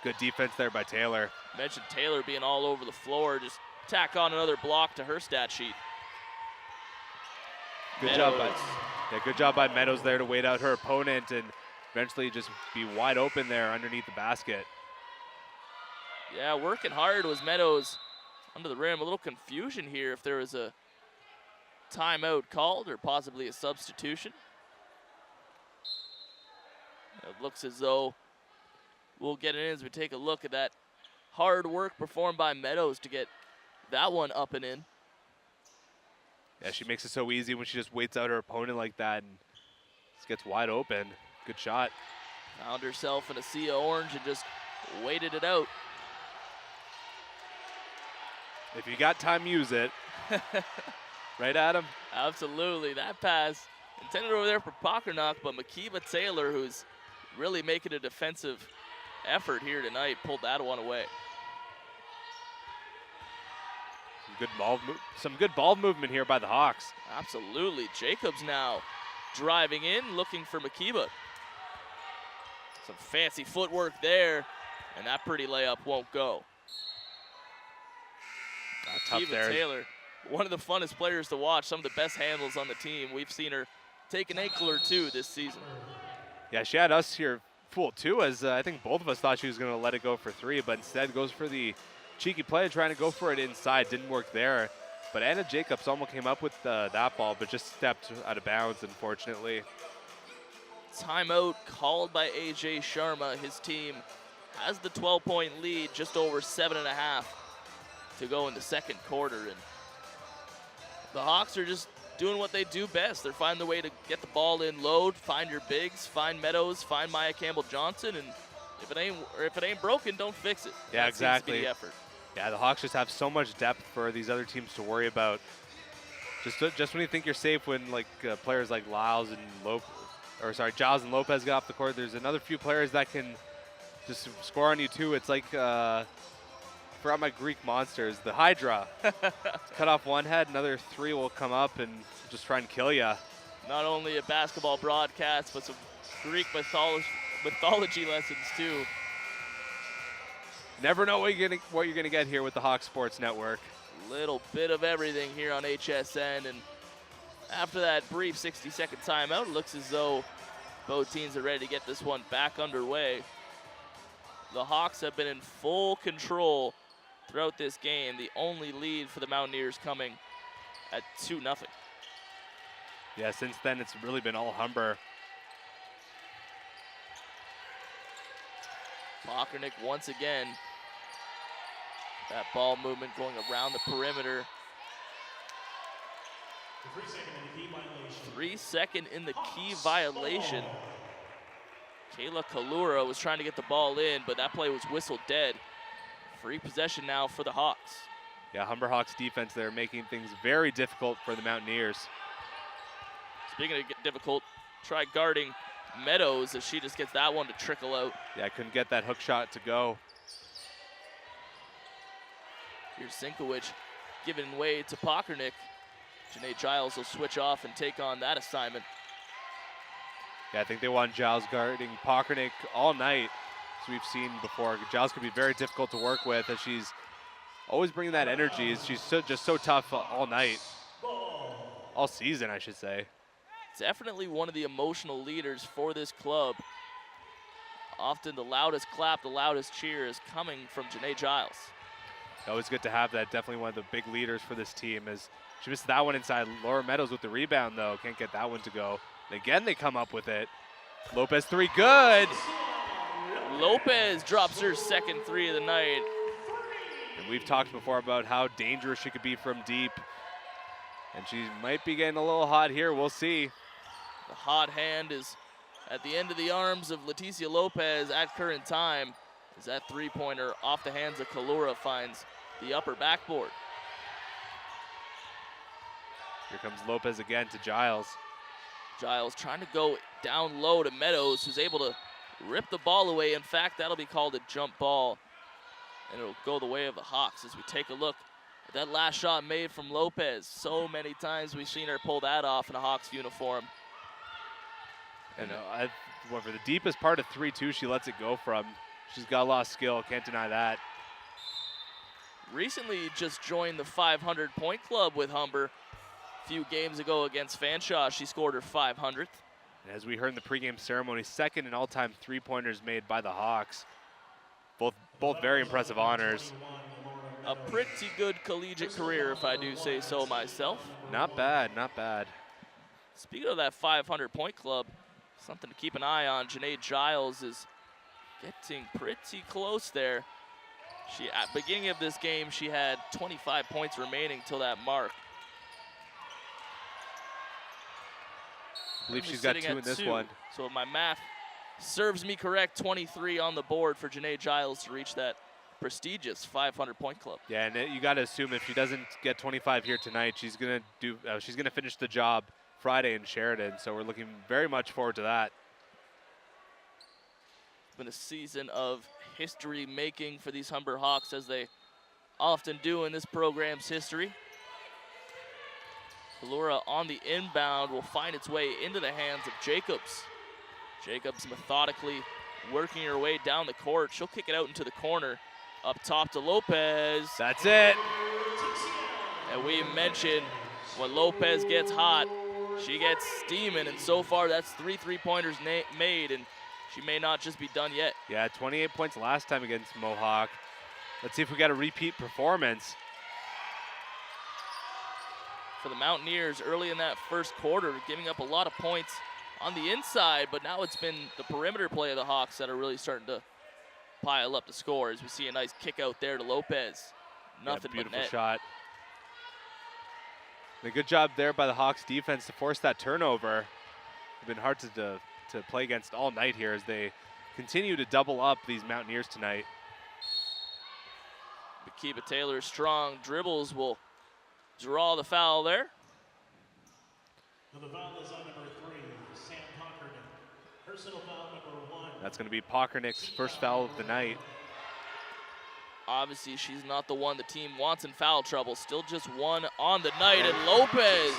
Good defense there by Taylor. Mentioned Taylor being all over the floor. Just tack on another block to her stat sheet. Good job by Meadows there to wait out her opponent and eventually just be wide open there underneath the basket. Yeah, working hard was Meadows under the rim. A little confusion here if there was a timeout called or possibly a substitution. It looks as though we'll get it in as we take a look at that hard work performed by Meadows to get that one up and in. Yeah, she makes it so easy when she just waits out her opponent like that and just gets wide open. Good shot. Found herself in a sea of orange and just waited it out. If you got time, use it. Right, Adam? Absolutely. That pass intended over there for Pockernuck, but Makiba Taylor, who's really making a defensive effort here tonight, pulled that one away. Some good ball movement here by the Hawks. Absolutely. Jacobs now driving in, looking for Makiba. Some fancy footwork there, and that pretty layup won't go. Tough there. Taylor, one of the funnest players to watch, some of the best handles on the team. We've seen her take an ankle or two this season. Yeah, she had us here fooled too, as I think both of us thought she was going to let it go for three, but instead goes for the cheeky play, trying to go for it inside. Didn't work there. But Anna Jacobs almost came up with that ball, but just stepped out of bounds, unfortunately. Timeout called by AJ Sharma. His team has the 12-point lead, just over 7.5 to go in the second quarter. And the Hawks are just doing what they do best. They're finding the way to get the ball in, load, find your bigs, find Meadows, find Maya Campbell-Johnson, and if it ain't broken, don't fix it. Yeah, that exactly. Seems to be the effort. Yeah, the Hawks just have so much depth for these other teams to worry about. Just when you think you're safe, when players like Giles and Lopez get off the court, there's another few players that can just score on you too. It's like forgot my Greek monsters, the Hydra. Cut off one head, another three will come up and just try and kill you. Not only a basketball broadcast, but some Greek mythology lessons too. Never know what you're gonna get here with the Hawk Sports Network. Little bit of everything here on HSN, and after that brief 60-second timeout, it looks as though both teams are ready to get this one back underway. The Hawks have been in full control throughout this game. The only lead for the Mountaineers coming at 2-0. Yeah, since then it's really been all Humber. Pockernick once again. That ball movement going around the perimeter. 3-second in the key violation. Kayla Kalura was trying to get the ball in, but that play was whistled dead. Free possession now for the Hawks. Yeah, Humber Hawks defense there making things very difficult for the Mountaineers. Speaking of difficult, try guarding Meadows as she just gets that one to trickle out. Yeah, couldn't get that hook shot to go. Here's Sinkowicz giving way to Pockernick. Janae Giles will switch off and take on that assignment. Yeah, I think they want Giles guarding Pockernick all night, as we've seen before. Giles can be very difficult to work with, as she's always bringing that energy. She's just so tough all night, all season, I should say. Definitely one of the emotional leaders for this club. Often the loudest clap, the loudest cheer is coming from Janae Giles. Always good to have that. Definitely one of the big leaders for this team. As she missed that one inside. Laura Meadows with the rebound, though. Can't get that one to go. And again, they come up with it. Lopez three, good. Lopez drops her second three of the night. And we've talked before about how dangerous she could be from deep. And she might be getting a little hot here. We'll see. The hot hand is at the end of the arms of Leticia Lopez at current time, as that three-pointer off the hands of Kalura finds the upper backboard. Here comes Lopez again to Giles. Giles trying to go down low to Meadows, who's able to rip the ball away. In fact, that'll be called a jump ball, and it'll go the way of the Hawks as we take a look at that last shot made from Lopez. So many times we've seen her pull that off in a Hawks uniform. And I went for the deepest part of 3-2 she lets it go from. She's got a lot of skill, can't deny that. Recently just joined the 500-point club with Humber. A few games ago against Fanshawe, she scored her 500th. And as we heard in the pregame ceremony, second in all-time three-pointers made by the Hawks. Both very impressive honors. A pretty good collegiate career, if I do say so myself. Not bad, not bad. Speaking of that 500-point club, something to keep an eye on. Janae Giles is getting pretty close there. At the beginning of this game, she had 25 points remaining till that mark. I believe she's got two in this one. So if my math serves me correct, 23 on the board for Janae Giles to reach that prestigious 500-point club. Yeah, and you got to assume if she doesn't get 25 here tonight, she's gonna finish the job Friday in Sheridan. So we're looking very much forward to that. It's been a season of history making for these Humber Hawks, as they often do in this program's history. Kalura on the inbound will find its way into the hands of Jacobs. Jacobs methodically working her way down the court. She'll kick it out into the corner. Up top to Lopez. That's it. And we mentioned when Lopez gets hot, she gets steaming, and so far that's 3 3-pointers made, and she may not just be done yet. Yeah, 28 points last time against Mohawk. Let's see if we got a repeat performance. For the Mountaineers early in that first quarter, giving up a lot of points on the inside, but now it's been the perimeter play of the Hawks that are really starting to pile up the scores. We see a nice kick out there to Lopez. Nothing but net. Beautiful shot. And a good job there by the Hawks defense to force that turnover. It's been hard to play against all night here as they continue to double up these Mountaineers tonight. Bakiba Taylor's strong dribbles will draw the foul there. The foul is on number 3, Sam Pockernick. Personal foul number 1. That's going to be Pockernick's first foul of the night. Obviously, she's not the one the team wants in foul trouble. Still just one on the night, and Lopez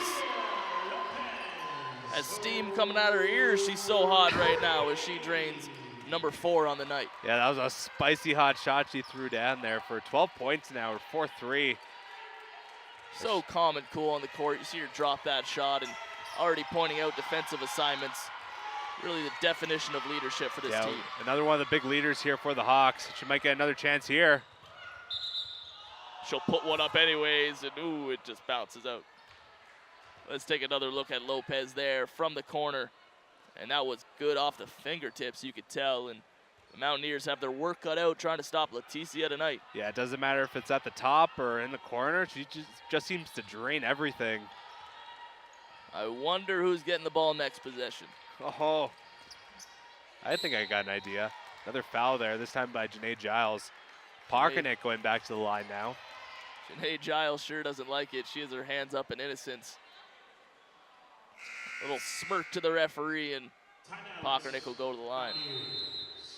has steam coming out of her ears. She's so hot right now as she drains number 4 on the night. Yeah, that was a spicy hot shot she threw down there for 12 points now, or 4-3. So calm and cool on the court. You see her drop that shot and already pointing out defensive assignments. Really the definition of leadership for this team. Another one of the big leaders here for the Hawks. She might get another chance here. She'll put one up anyways, and ooh, it just bounces out. Let's take another look at Lopez there from the corner. And that was good off the fingertips, you could tell. And the Mountaineers have their work cut out trying to stop Leticia tonight. Yeah, it doesn't matter if it's at the top or in the corner. She just seems to drain everything. I wonder who's getting the ball next possession. Oh, I think I got an idea. Another foul there, this time by Janae Giles. Parkernick going back to the line now. Janae Giles sure doesn't like it. She has her hands up in innocence. Little smirk to the referee, and Parkernick will go to the line.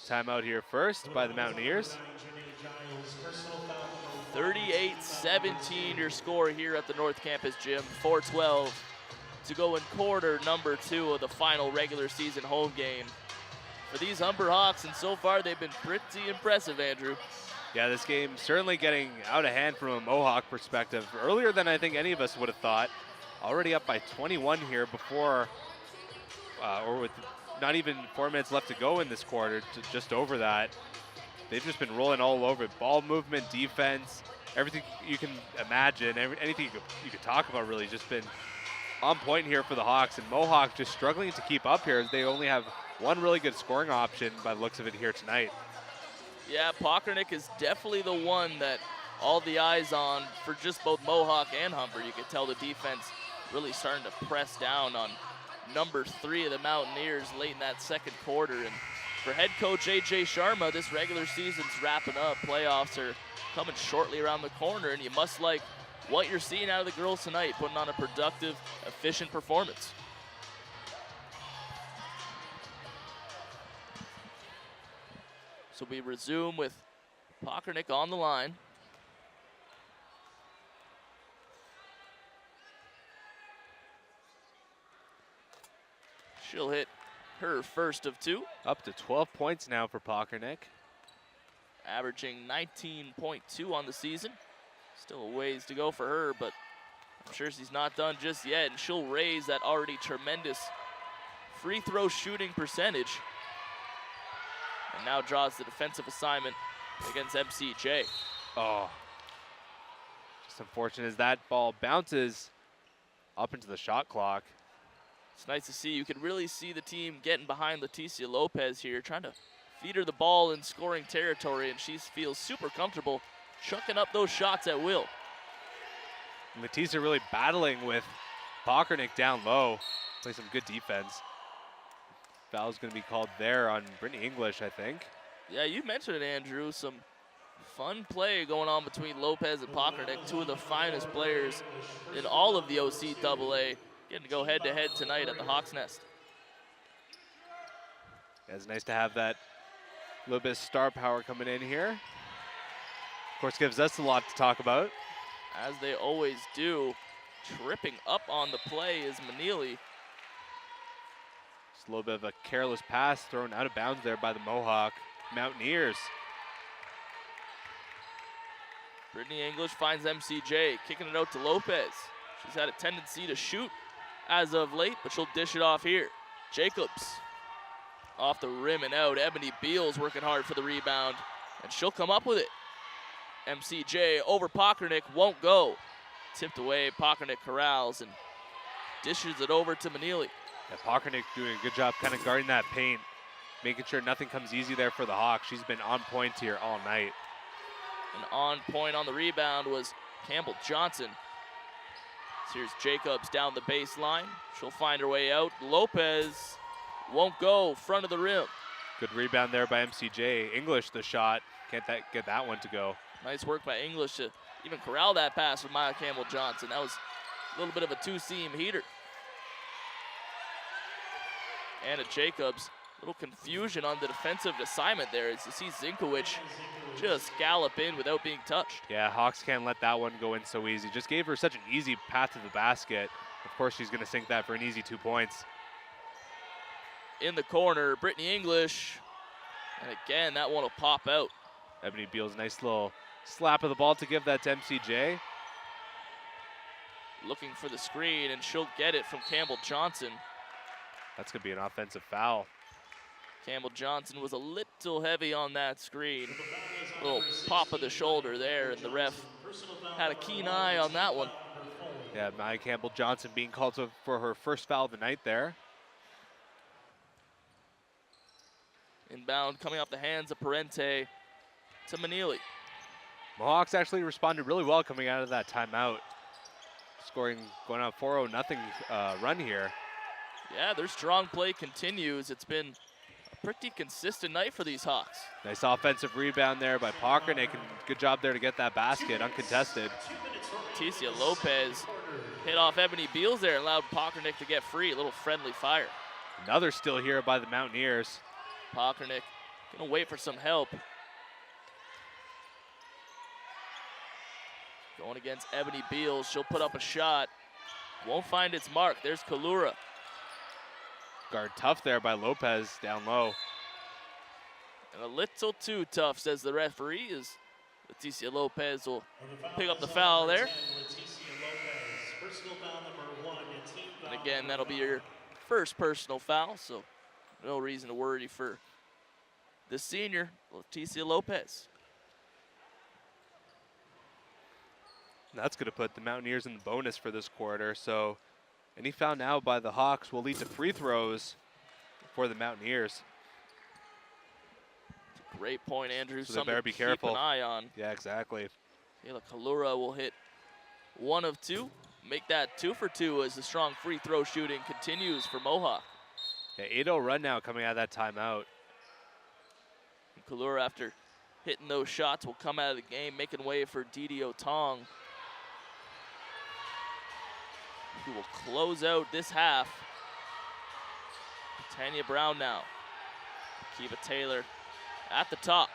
Timeout here first by the Mountaineers. 38-17 your score here at the North Campus Gym. 4:12 to go in quarter number 2 of the final regular season home game for these Humber Hawks, and so far they've been pretty impressive, Andrew. Yeah, this game certainly getting out of hand from a Mohawk perspective. Earlier than I think any of us would have thought. Already up by 21 here before, or with not even 4 minutes left to go in this quarter, to just over that. They've just been rolling all over it. Ball movement, defense, everything you can imagine, anything you could talk about really just been on point here for the Hawks. And Mohawk just struggling to keep up here as they only have one really good scoring option by the looks of it here tonight. Yeah, Parkernick is definitely the one that all the eyes on for just both Mohawk and Humber. You could tell the defense really starting to press down on number 3 of the Mountaineers late in that second quarter. And for head coach A.J. Sharma, this regular season's wrapping up. Playoffs are coming shortly around the corner, and you must like what you're seeing out of the girls tonight, putting on a productive, efficient performance. So we resume with Parkernick on the line. She'll hit her first of 2. Up to 12 points now for Parkernick. Averaging 19.2 on the season. Still a ways to go for her, but I'm sure she's not done just yet, and she'll raise that already tremendous free throw shooting percentage. And now draws the defensive assignment against MCJ. Oh, just unfortunate as that ball bounces up into the shot clock. It's nice to see. You can really see the team getting behind Leticia Lopez here, trying to feed her the ball in scoring territory, and she feels super comfortable chucking up those shots at will. Leticia really battling with Parkernick down low. Play some good defense. Foul's going to be called there on Brittany English, I think. Yeah, you mentioned it, Andrew. Some fun play going on between Lopez and Parkernick, 2 of the finest players in all of the OCAA. Getting to go head-to-head tonight at the Hawks Nest. Yeah, it's nice to have that little bit of star power coming in here. Of course, gives us a lot to talk about. As they always do. Tripping up on the play is Manili. Just a little bit of a careless pass thrown out of bounds there by the Mohawk Mountaineers. Brittany English finds MCJ, kicking it out to Lopez. She's had a tendency to shoot as of late, but she'll dish it off here. Jacobs off the rim and out. Ebony Beals working hard for the rebound, and she'll come up with it. MCJ over Parkernick, won't go. Tipped away, Parkernick corrals and dishes it over to Manili. Yeah, Parkernick doing a good job kind of guarding that paint, making sure nothing comes easy there for the Hawks. She's been on point here all night. And on point on the rebound was Campbell Johnson. So here's Jacobs down the baseline. She'll find her way out. Lopez won't go, front of the rim. Good rebound there by MCJ. English the shot, can't get that one to go. Nice work by English to even corral that pass with Maya Campbell Johnson. That was a little bit of a 2-seam heater. Anna Jacobs, a little confusion on the defensive assignment there as you see Zinkowicz just gallop in without being touched. Yeah, Hawks can't let that one go in so easy. Just gave her such an easy path to the basket. Of course, she's going to sink that for an easy 2 points. In the corner, Brittany English. And again, that one will pop out. Ebony Beals, nice little slap of the ball to give that to MCJ. Looking for the screen, and she'll get it from Campbell Johnson. That's going to be an offensive foul. Campbell Johnson was a little heavy on that screen. Little pop of the shoulder there, and the ref had a keen eye on that one. Yeah, Maya Campbell Johnson being called for her first foul of the night there. Inbound coming off the hands of Parente to Manili. Mohawks actually responded really well coming out of that timeout. scoring, going on 4-0 nothing run here. Yeah, their strong play continues. It's been a pretty consistent night for these Hawks. Nice offensive rebound there by Pokranik, and good job there to get that basket uncontested. Leticia Lopez hit off Ebony Beals there and allowed Pokranik to get free. A little friendly fire. Another steal here by the Mountaineers. Pokranik gonna wait for some help. Going against Ebony Beals, she'll put up a shot. Won't find its mark. There's Kalura. Guard tough there by Lopez down low. And a little too tough, says the referee, as Leticia Lopez will pick up the foul there. And again, that'll be your first personal foul, so no reason to worry for the senior, Leticia Lopez. That's going to put the Mountaineers in the bonus for this quarter. So any foul now by the Hawks will lead to free throws for the Mountaineers. Great point, Andrew. So they better be careful. Keep an eye on. Yeah, exactly. Kayla Kalura will hit 1 of 2. Make that 2 for 2 as the strong free throw shooting continues for Mohawk. Yeah, 8-0 run now coming out of that timeout. And Kalura, after hitting those shots, will come out of the game, making way for Didio Tong, who will close out this half. Tanya Brown now. Kiva Taylor at the top.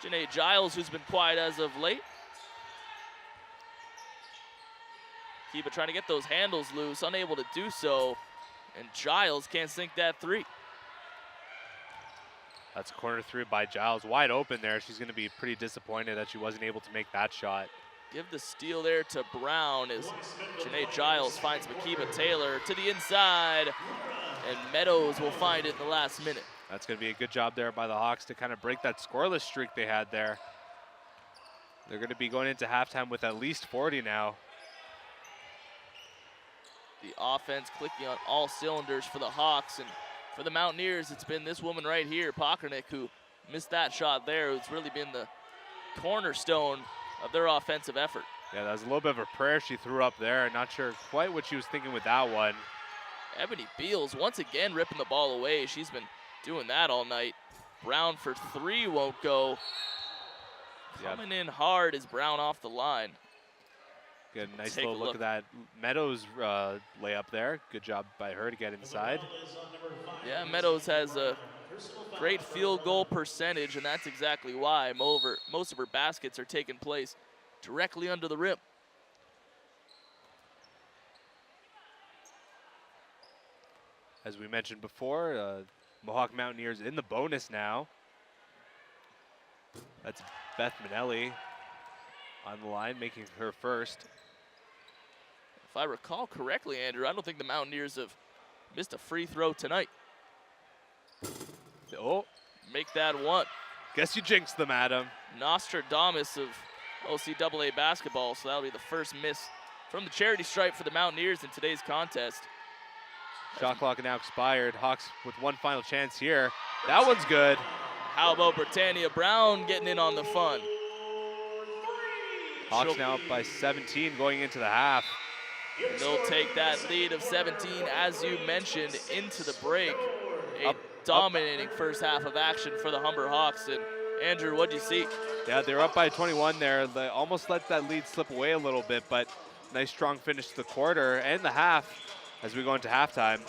Janae Giles, who's been quiet as of late. Kiva trying to get those handles loose, unable to do so. And Giles can't sink that 3. That's a corner 3 by Giles. Wide open there. She's going to be pretty disappointed that she wasn't able to make that shot. Give the steal there to Brown as Janae Giles finds Makiba Taylor to the inside. And Meadows will find it in the last minute. That's going to be a good job there by the Hawks to kind of break that scoreless streak they had there. They're going to be going into halftime with at least 40 now. The offense clicking on all cylinders for the Hawks, and for the Mountaineers, it's been this woman right here, Pokranik, who missed that shot there. It's really been the cornerstone of their offensive effort. Yeah, that was a little bit of a prayer she threw up there. Not sure quite what she was thinking with that one. Ebony Beals once again ripping the ball away. She's been doing that all night. Brown for 3 won't go. Coming in hard is Brown off the line. Good, nice little look at that Meadows layup there. Good job by her to get inside. Yeah, Meadows has a great field goal percentage, and that's exactly why most of her baskets are taking place directly under the rim. As we mentioned before, Mohawk Mountaineers in the bonus now. That's Beth Manelli on the line, making her first. If I recall correctly, Andrew, I don't think the Mountaineers have missed a free throw tonight. Oh. Make that 1. Guess you jinxed them, Adam. Nostradamus of OCAA basketball, so that'll be the first miss from the charity stripe for the Mountaineers in today's contest. Shot clock now expired. Hawks with one final chance here. That one's good. How about Britannia Brown getting in on the fun? Hawks now up by 17 going into the half. And they'll take that lead of 17, as you mentioned, into the break. A dominating first half of action for the Humber Hawks. And Andrew, what'd you see? Yeah, they were up by 21 there. They almost let that lead slip away a little bit, but nice strong finish to the quarter and the half as we go into halftime.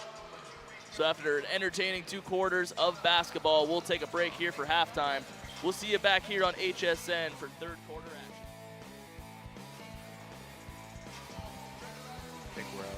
So after an entertaining 2 quarters of basketball, we'll take a break here for halftime. We'll see you back here on HSN for third quarter action. I think we're out.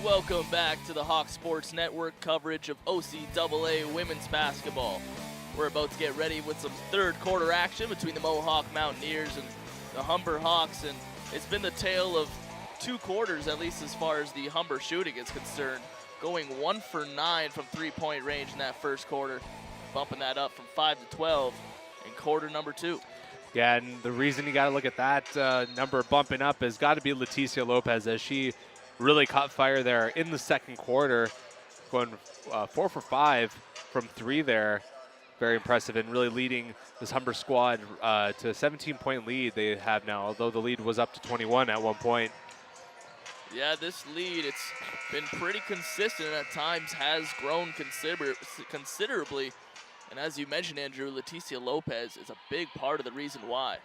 Welcome back to the Hawk Sports Network coverage of OCAA women's basketball. We're about to get ready with some third quarter action between the Mohawk Mountaineers and the Humber Hawks, and it's been the tale of 2 quarters, at least as far as the Humber shooting is concerned, going 1 for 9 from 3-point range in that first quarter, bumping that up from 5 to 12 in quarter number 2. Yeah, and the reason you got to look at that number bumping up has got to be Leticia Lopez, as she really caught fire there in the second quarter, going 4 for 5 from 3 there. Very impressive, and really leading this Humber squad to a 17-point lead they have now, although the lead was up to 21 at one point. Yeah, this lead, it's been pretty consistent and at times has grown considerably. And as you mentioned, Andrew, Leticia Lopez is a big part of the reason why.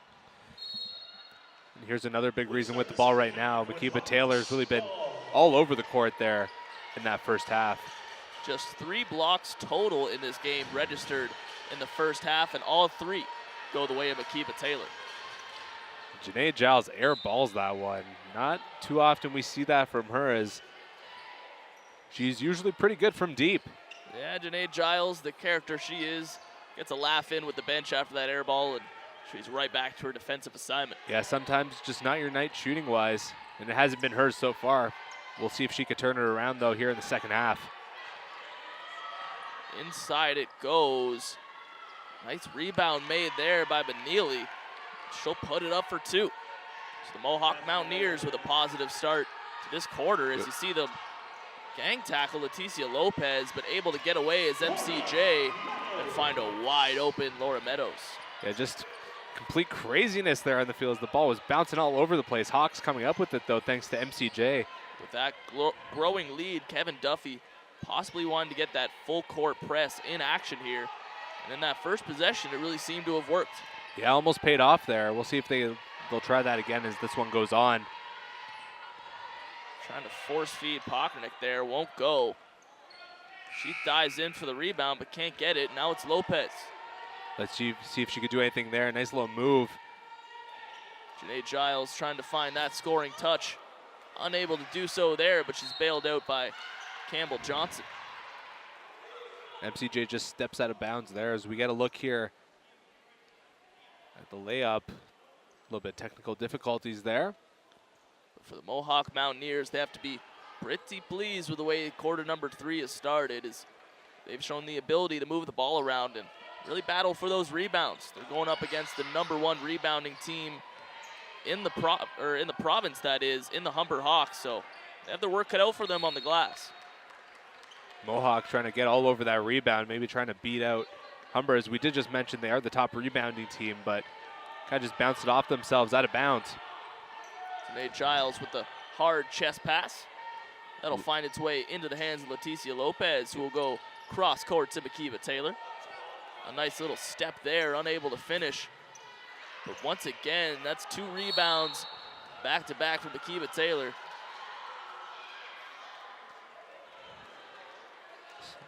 And here's another big reason with the ball right now. Makiba Taylor's really been all over the court there in that first half. Just 3 blocks total in this game registered in the first half, and all 3 go the way of Makiba Taylor. Janae Giles air balls that one. Not too often we see that from her, as she's usually pretty good from deep. Yeah, Janae Giles, the character she is, gets a laugh in with the bench after that air ball, and she's right back to her defensive assignment. Yeah, sometimes just not your night shooting-wise, and it hasn't been hers so far. We'll see if she could turn it around, though, here in the second half. Inside it goes. Nice rebound made there by Benili. She'll put it up for 2. So the Mohawk Mountaineers with a positive start to this quarter, as you see them gang tackle Leticia Lopez, but able to get away as MCJ and find a wide open Laura Meadows. Yeah, just complete craziness there on the field as the ball was bouncing all over the place. Hawks coming up with it, though, thanks to MCJ. With that growing lead, Kevin Duffy possibly wanted to get that full court press in action here. And in that first possession, it really seemed to have worked. Yeah, almost paid off there. We'll see if they'll try that again as this one goes on. Trying to force feed Pockernick there, won't go. She dives in for the rebound, but can't get it. Now it's Lopez. Let's see if she could do anything there. Nice little move. Janae Giles trying to find that scoring touch. Unable to do so there, but she's bailed out by Campbell Johnson. MCJ just steps out of bounds there as we get a look here at the layup. A little bit technical difficulties there. But for the Mohawk Mountaineers, they have to be pretty pleased with the way quarter number 3 has started, as they've shown the ability to move the ball around and really battle for those rebounds. They're going up against the #1 rebounding team in the province, that is, in the Humber Hawks, so they have their work cut out for them on the glass. Mohawk trying to get all over that rebound, maybe trying to beat out Humber. As we did just mention, they are the top rebounding team, but kind of just bounced it off themselves out of bounds. Janae Giles with the hard chest pass. That'll find its way into the hands of Leticia Lopez, who will go cross court to Makiba Taylor. A nice little step there, unable to finish. But once again, that's 2 rebounds back-to-back for Makiba Taylor.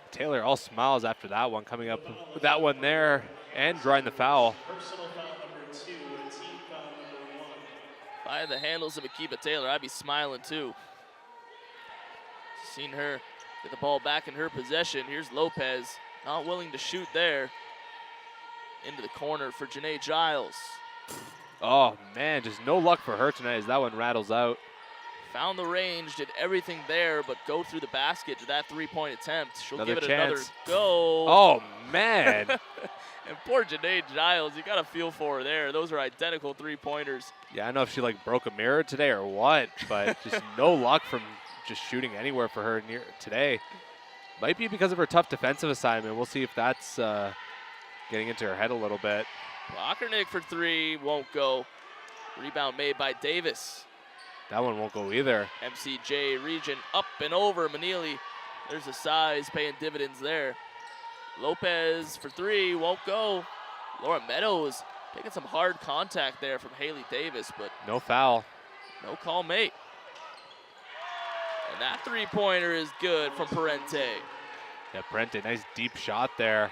Taylor all smiles after that one, coming up with that one there and drawing the foul. Personal foul number 2 and team foul number 1. If I had the handles of Makiba Taylor, I'd be smiling too. Seen her get the ball back in her possession. Here's Lopez, not willing to shoot there. Into the corner for Janae Giles. Oh man, just no luck for her tonight as that one rattles out. Found the range, did everything there, but go through the basket to that 3-point attempt. She'll give it another go. Oh man. And poor Janae Giles, you got a feel for her there. Those are identical 3-pointers. Yeah, I don't know if she like broke a mirror today or what, but just no luck from just shooting anywhere for her near today. Might be because of her tough defensive assignment. We'll see if that's getting into her head a little bit. Pockernick for 3, won't go. Rebound made by Davis. That one won't go either. MCJ region up and over Manili. There's the size paying dividends there. Lopez for 3, won't go. Laura Meadows taking some hard contact there from Haley Davis, but no foul. No call made. And that 3-pointer is good from Parente. Yeah, Parente, nice deep shot there.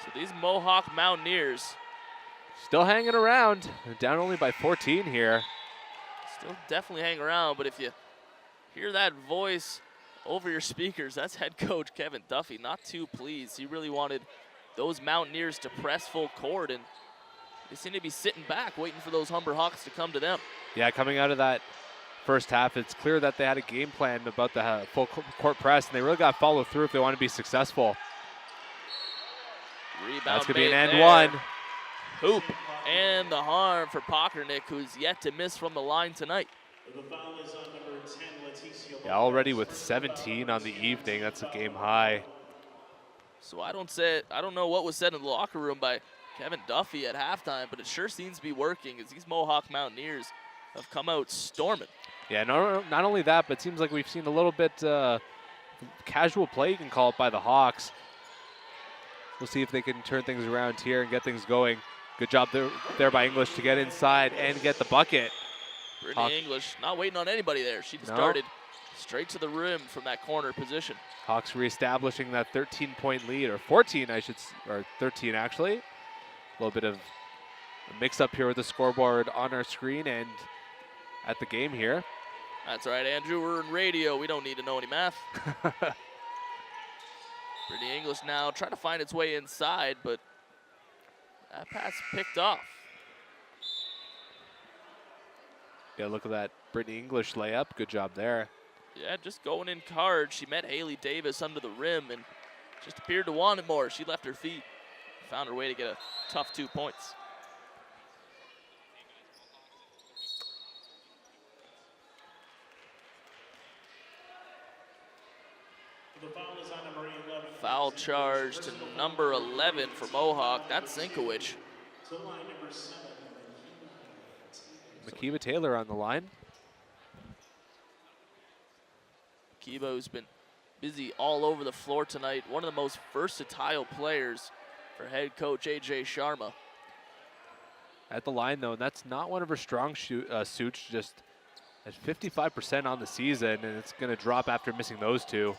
So these Mohawk Mountaineers still hanging around. Down only by 14 here. Still definitely hang around, but if you Hear that voice over your speakers. That's head coach Kevin Duffy, not too pleased. He really wanted those Mountaineers to press full court, and they seem to be sitting back, waiting for those Humber Hawks to come to them. Yeah, coming out of that first half, it's clear that they had a game plan about the full court press, and they really got to follow through if they want to be successful. Rebound. That's going to be an made and there. one. Hoop and the harm for Pockernick, who's yet to miss from the line tonight. The foul is on number 10, Leticia. Yeah, already with 17 on the evening. That's a game high. So I don't know what was said in the locker room by Kevin Duffy at halftime, but it sure seems to be working as these Mohawk Mountaineers have come out storming. Yeah, not only that, but it seems like we've seen a little bit casual play, you can call it, by the Hawks. We'll see if they can turn things around here and get things going. Good job there by English to get inside and get the bucket. Brittany English not waiting on anybody there. She started straight to the rim from that corner position. Hawks reestablishing that 13-point lead, or 14, or 13 actually. A little bit of a mix-up here with the scoreboard on our screen and at the game here. That's right, Andrew. We're in radio. We don't need to know any math. Brittany English now trying to find its way inside, but that pass picked off. Yeah, look at that Brittany English layup. Good job there. Yeah, just going in hard. She met Haley Davis under the rim and just appeared to want it more. She left her feet, found her way to get a tough 2 points. The foul is on number 11. Foul charge to number 11 for Mohawk. That's Zinkowicz. To line number 7. Makiba Taylor on the line. Makiba, who's been busy all over the floor tonight. One of the most versatile players for head coach A.J. Sharma. At the line, though, and that's not one of her strong suits, just at 55% on the season, and it's going to drop after missing those two.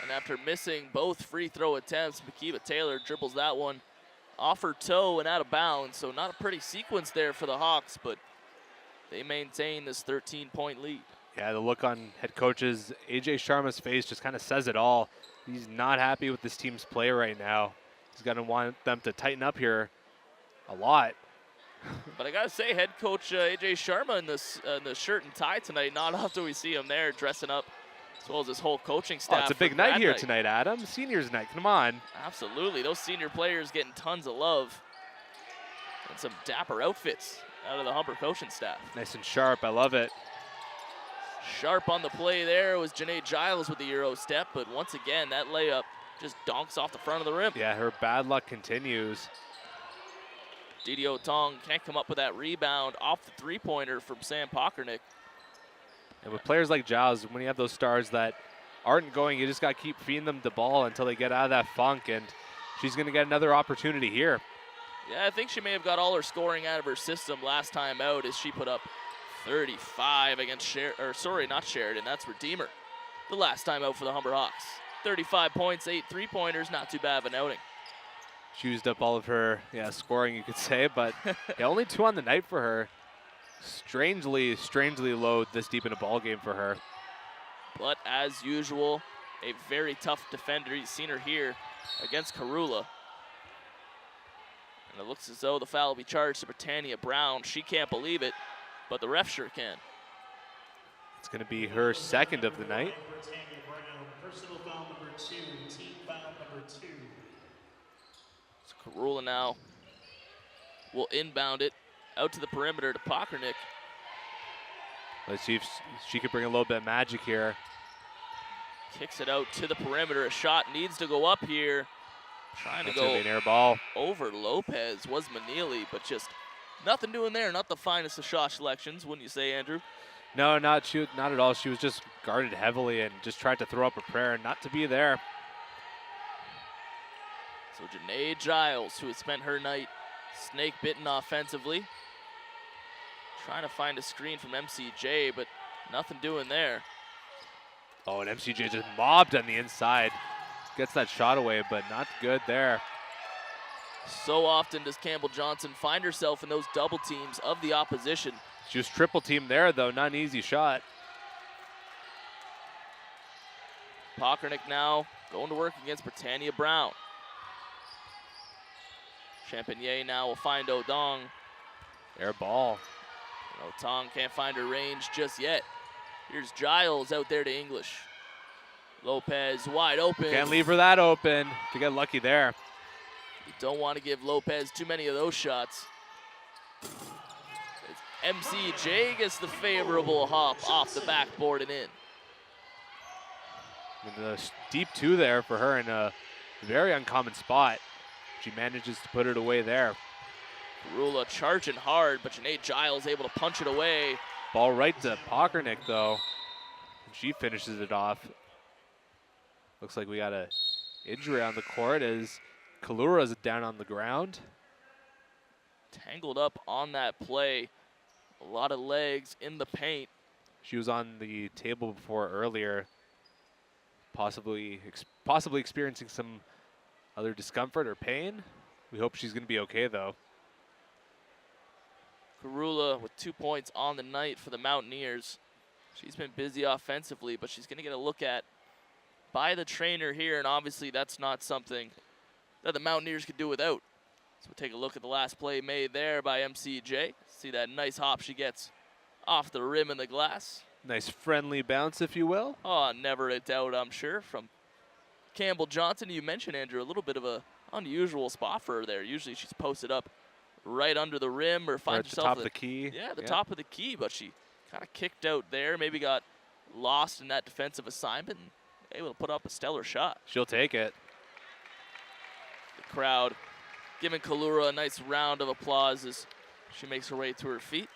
And after missing both free throw attempts, Makiba Taylor dribbles that one off her toe and out of bounds. So not a pretty sequence there for the Hawks, but they maintain this 13-point lead. Yeah, the look on head coach's A.J. Sharma's face just kind of says it all. He's not happy with this team's play right now. He's going to want them to tighten up here a lot. But I got to say, head coach A.J. Sharma in the shirt and tie tonight, not often we see him there dressing up, as well as his whole coaching staff. Oh, it's a big night here tonight, Adam. Seniors night, come on. Absolutely, those senior players getting tons of love. And some dapper outfits out of the Humber coaching staff. Nice and sharp, I love it. Sharp on the play there was Janae Giles with the Euro step, but once again, that layup just donks off the front of the rim. Yeah, her bad luck continues. Didi Otong can't come up with that rebound off the three-pointer from Sam Pockernick. And with players like Giles, when you have those stars that aren't going, you just got to keep feeding them the ball until they get out of that funk, and she's going to get another opportunity here. Yeah, I think she may have got all her scoring out of her system last time out as she put up 35 against not Sheridan, that's Redeemer. The last time out for the Humber Hawks. 35 points, 8 three-pointers, not too bad of an outing. She used up all of her scoring, you could say, but only 2 on the night for her. Strangely low this deep in a ball game for her. But as usual, a very tough defender. You've seen her here against Karula. And it looks as though the foul will be charged to Britannia Brown. She can't believe it, but the ref sure can. It's going to be her second of the night. Britannia Brown, personal foul number 2, team foul number 2. So Karula now will inbound it out to the perimeter to Pockernick. Let's see if she could bring a little bit of magic here. Kicks it out to the perimeter. A shot needs to go up here. Trying to That's gonna go be an air ball. over Lopez was Manili, but just nothing doing there. Not the finest of shot selections, wouldn't you say, Andrew? No, not at all. She was just guarded heavily and just tried to throw up a prayer not to be there. So Janae Giles, who has spent her night snake-bitten offensively, trying to find a screen from MCJ, but nothing doing there. Oh, and MCJ just mobbed on the inside. Gets that shot away, but not good there. So often does Campbell Johnson find herself in those double teams of the opposition. She was triple teamed there, though. Not an easy shot. Pockernick now going to work against Britannia Brown. Champagnier now will find Odong. Air ball. And Otong can't find her range just yet. Here's Giles out there to English. Lopez wide open. Can't leave her that open to get lucky there. You don't want to give Lopez too many of those shots. MCJ gets the favorable hop off the backboard and in. And the deep two there for her in a very uncommon spot. She manages to put it away there. Rula charging hard, but Janae Giles able to punch it away. Ball right to Pockernick though. She finishes it off. Looks like we got a injury on the court as Kalura's down on the ground. Tangled up on that play. A lot of legs in the paint. She was on the table before earlier, possibly experiencing some other discomfort or pain. We hope she's going to be okay though. Karula with 2 points on the night for the Mountaineers. She's been busy offensively, but she's going to get a look at by the trainer here, and obviously that's not something that the Mountaineers could do without. So we'll take a look at the last play made there by MCJ. See that nice hop she gets off the rim in the glass. Nice friendly bounce, if you will. Oh, never a doubt, I'm sure, from Campbell Johnson. You mentioned, Andrew, a little bit of a unusual spot for her there. Usually she's posted up right under the rim or finds herself top of the key. Yeah, the top of the key, but she kind of kicked out there, maybe got lost in that defensive assignment and able to put up a stellar shot. She'll take it. The crowd giving Kalura a nice round of applause as she makes her way to her feet.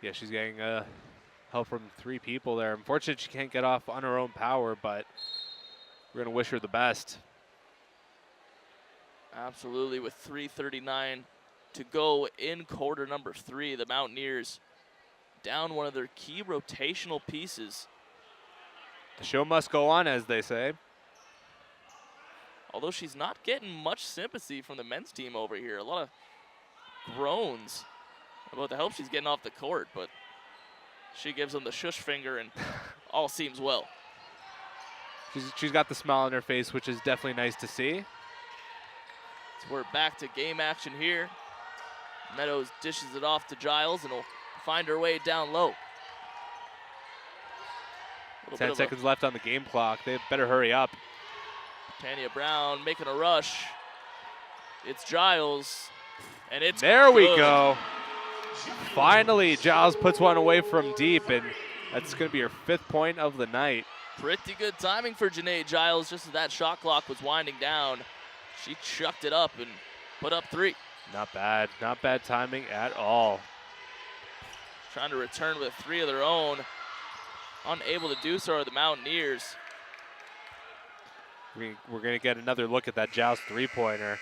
Yeah, she's getting help from 3 people there. Unfortunately, she can't get off on her own power, but we're going to wish her the best. Absolutely, with 3:39 to go in quarter number 3, the Mountaineers down one of their key rotational pieces. The show must go on, as they say. Although she's not getting much sympathy from the men's team over here. A lot of groans about the help she's getting off the court, but she gives them the shush finger and all seems well. She's got the smile on her face, which is definitely nice to see. So we're back to game action here. Meadows dishes it off to Giles and will find her way down low. 10 seconds left on the game clock. They better hurry up. Tanya Brown making a rush. It's Giles, and it's there. Good. We go. Finally, Giles puts one away from deep, and that's going to be her 5th point of the night. Pretty good timing for Janae Giles. Just as that shot clock was winding down, she chucked it up and put up 3. Not bad. Not bad timing at all. Trying to return with 3 of their own. Unable to do so are the Mountaineers. We're going to get another look at that Giles 3-pointer.